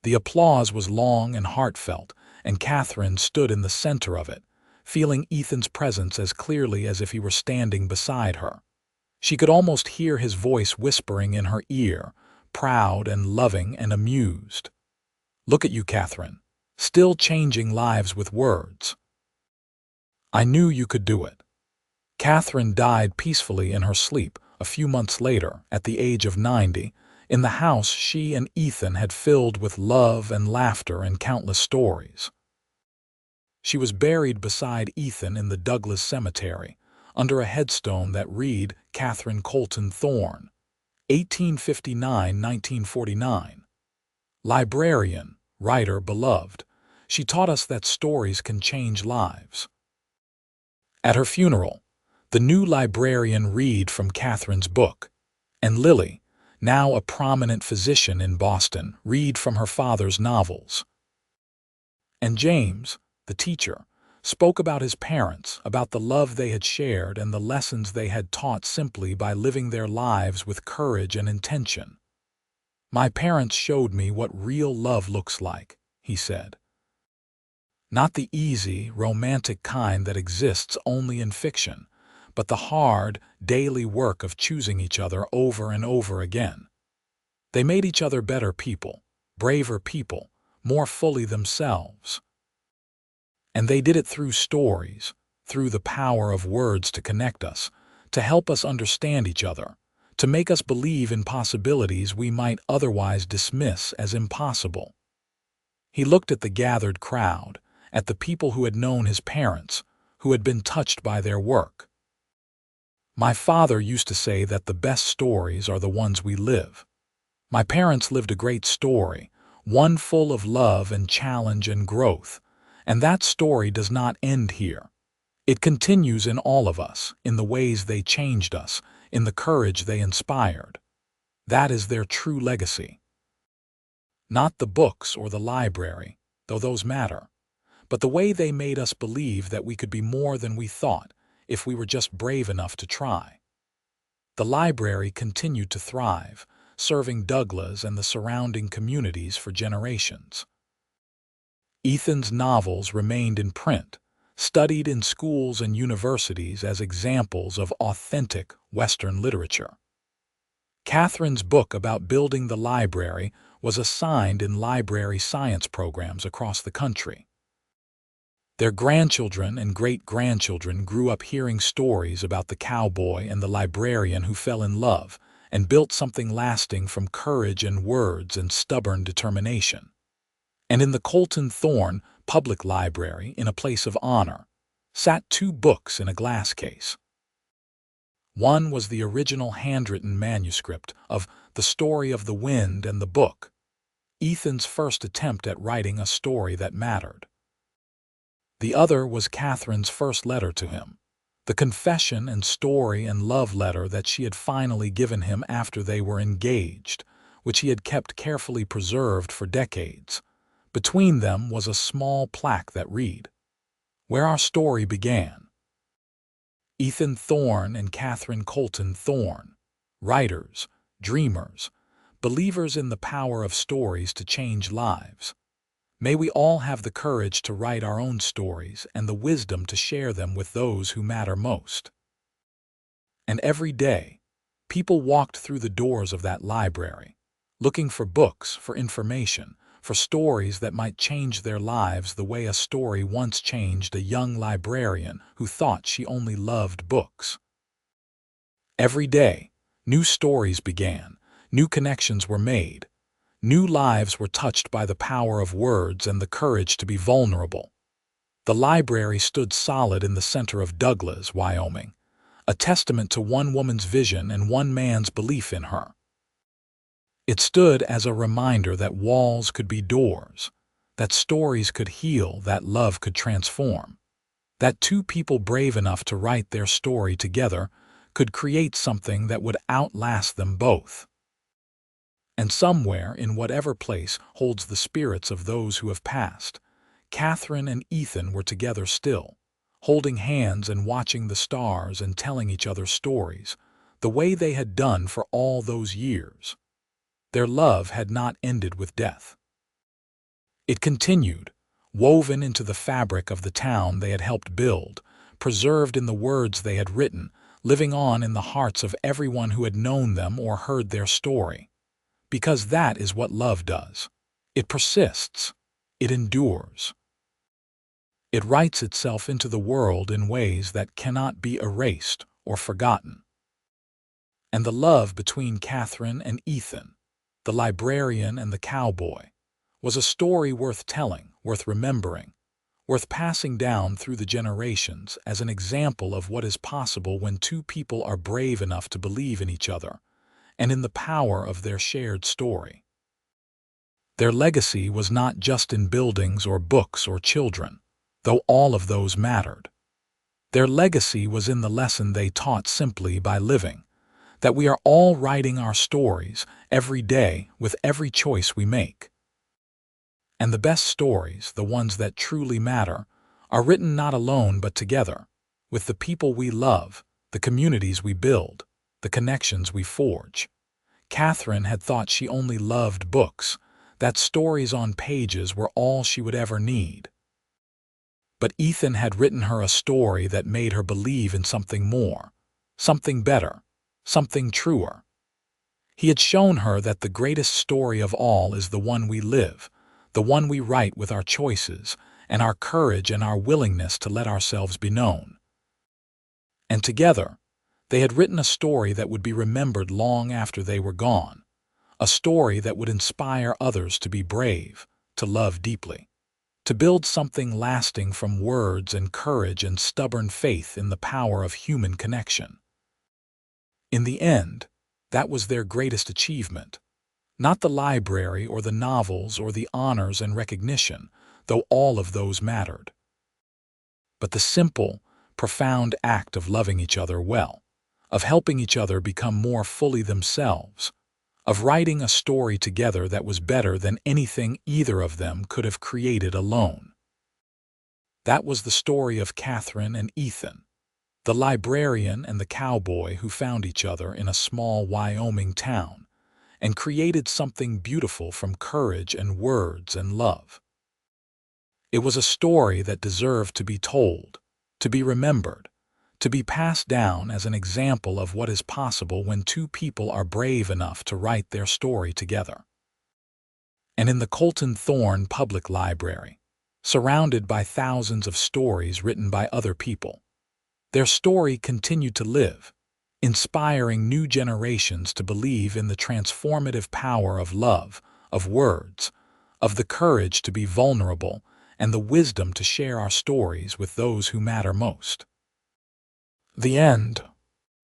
The applause was long and heartfelt, and Katherine stood in the center of it, feeling Ethan's presence as clearly as if he were standing beside her. She could almost hear his voice whispering in her ear, proud and loving and amused. "Look at you, Katherine, still changing lives with words. I knew you could do it." Katherine died peacefully in her sleep a few months later, at the age of 90, in the house she and Ethan had filled with love and laughter and countless stories. She was buried beside Ethan in the Douglas Cemetery, under a headstone that read Katherine Colton Thorne, 1859–1949. Librarian, writer beloved, she taught us that stories can change lives. At her funeral, the new librarian read from Katherine's book, and Lily, now a prominent physician in Boston, read from her father's novels. And James, the teacher, spoke about his parents, about the love they had shared and the lessons they had taught simply by living their lives with courage and intention. "My parents showed me what real love looks like," he said. "Not the easy, romantic kind that exists only in fiction, but the hard, daily work of choosing each other over and over again. They made each other better people, braver people, more fully themselves. And they did it through stories, through the power of words to connect us, to help us understand each other, to make us believe in possibilities we might otherwise dismiss as impossible." He looked at the gathered crowd, at the people who had known his parents, who had been touched by their work. "My father used to say that the best stories are the ones we live. My parents lived a great story, one full of love and challenge and growth. And that story does not end here. It continues in all of us, in the ways they changed us, in the courage they inspired. That is their true legacy. Not the books or the library, though those matter, but the way they made us believe that we could be more than we thought if we were just brave enough to try. The library continued to thrive, serving Douglas and the surrounding communities for generations. Ethan's novels remained in print, studied in schools and universities as examples of authentic Western literature. Katherine's book about building the library was assigned in library science programs across the country. Their grandchildren and great-grandchildren grew up hearing stories about the cowboy and the librarian who fell in love and built something lasting from courage and words and stubborn determination. And in the Colton Thorne Public Library, in a place of honor, sat two books in a glass case. One was the original handwritten manuscript of The Story of the Wind and the Book, Ethan's first attempt at writing a story that mattered. The other was Katherine's first letter to him, the confession and story and love letter that she had finally given him after they were engaged, which he had kept carefully preserved for decades. Between them was a small plaque that read, "Where our story began. Ethan Thorne and Katherine Colton Thorne, writers, dreamers, believers in the power of stories to change lives. May we all have the courage to write our own stories and the wisdom to share them with those who matter most." And every day, people walked through the doors of that library, looking for books, for information, for stories that might change their lives the way a story once changed a young librarian who thought she only loved books. Every day, new stories began, new connections were made, new lives were touched by the power of words and the courage to be vulnerable. The library stood solid in the center of Douglas, Wyoming, a testament to one woman's vision and one man's belief in her. It stood as a reminder that walls could be doors, that stories could heal, that love could transform, that two people brave enough to write their story together could create something that would outlast them both. And somewhere, in whatever place holds the spirits of those who have passed, Katherine and Ethan were together still, holding hands and watching the stars and telling each other stories, the way they had done for all those years. Their love had not ended with death. It continued, woven into the fabric of the town they had helped build, preserved in the words they had written, living on in the hearts of everyone who had known them or heard their story. Because that is what love does. It persists. It endures. It writes itself into the world in ways that cannot be erased or forgotten. And the love between Katherine and Ethan, the librarian and the cowboy, was a story worth telling, worth remembering, worth passing down through the generations as an example of what is possible when two people are brave enough to believe in each other and in the power of their shared story. Their legacy was not just in buildings or books or children, though all of those mattered. Their legacy was in the lesson they taught simply by living, that we are all writing our stories every day with every choice we make. And the best stories, the ones that truly matter, are written not alone but together, with the people we love, the communities we build, the connections we forge. Katherine had thought she only loved books, that stories on pages were all she would ever need. But Ethan had written her a story that made her believe in something more, something better, something truer. He had shown her that the greatest story of all is the one we live, the one we write with our choices and our courage and our willingness to let ourselves be known. And together, they had written a story that would be remembered long after they were gone, a story that would inspire others to be brave, to love deeply, to build something lasting from words and courage and stubborn faith in the power of human connection. In the end, that was their greatest achievement, Not the library or the novels or the honors and recognition, though all of those mattered, but the simple, profound act of loving each other well, of helping each other become more fully themselves, of writing a story together that was better than anything either of them could have created alone. That was the story of Katherine and Ethan, the librarian and the cowboy who found each other in a small Wyoming town and created something beautiful from courage and words and love. It was a story that deserved to be told, to be remembered, to be passed down as an example of what is possible when two people are brave enough to write their story together. And in the Ethan Thorne Public Library, surrounded by thousands of stories written by other people, their story continued to live, inspiring new generations to believe in the transformative power of love, of words, of the courage to be vulnerable, and the wisdom to share our stories with those who matter most. The end.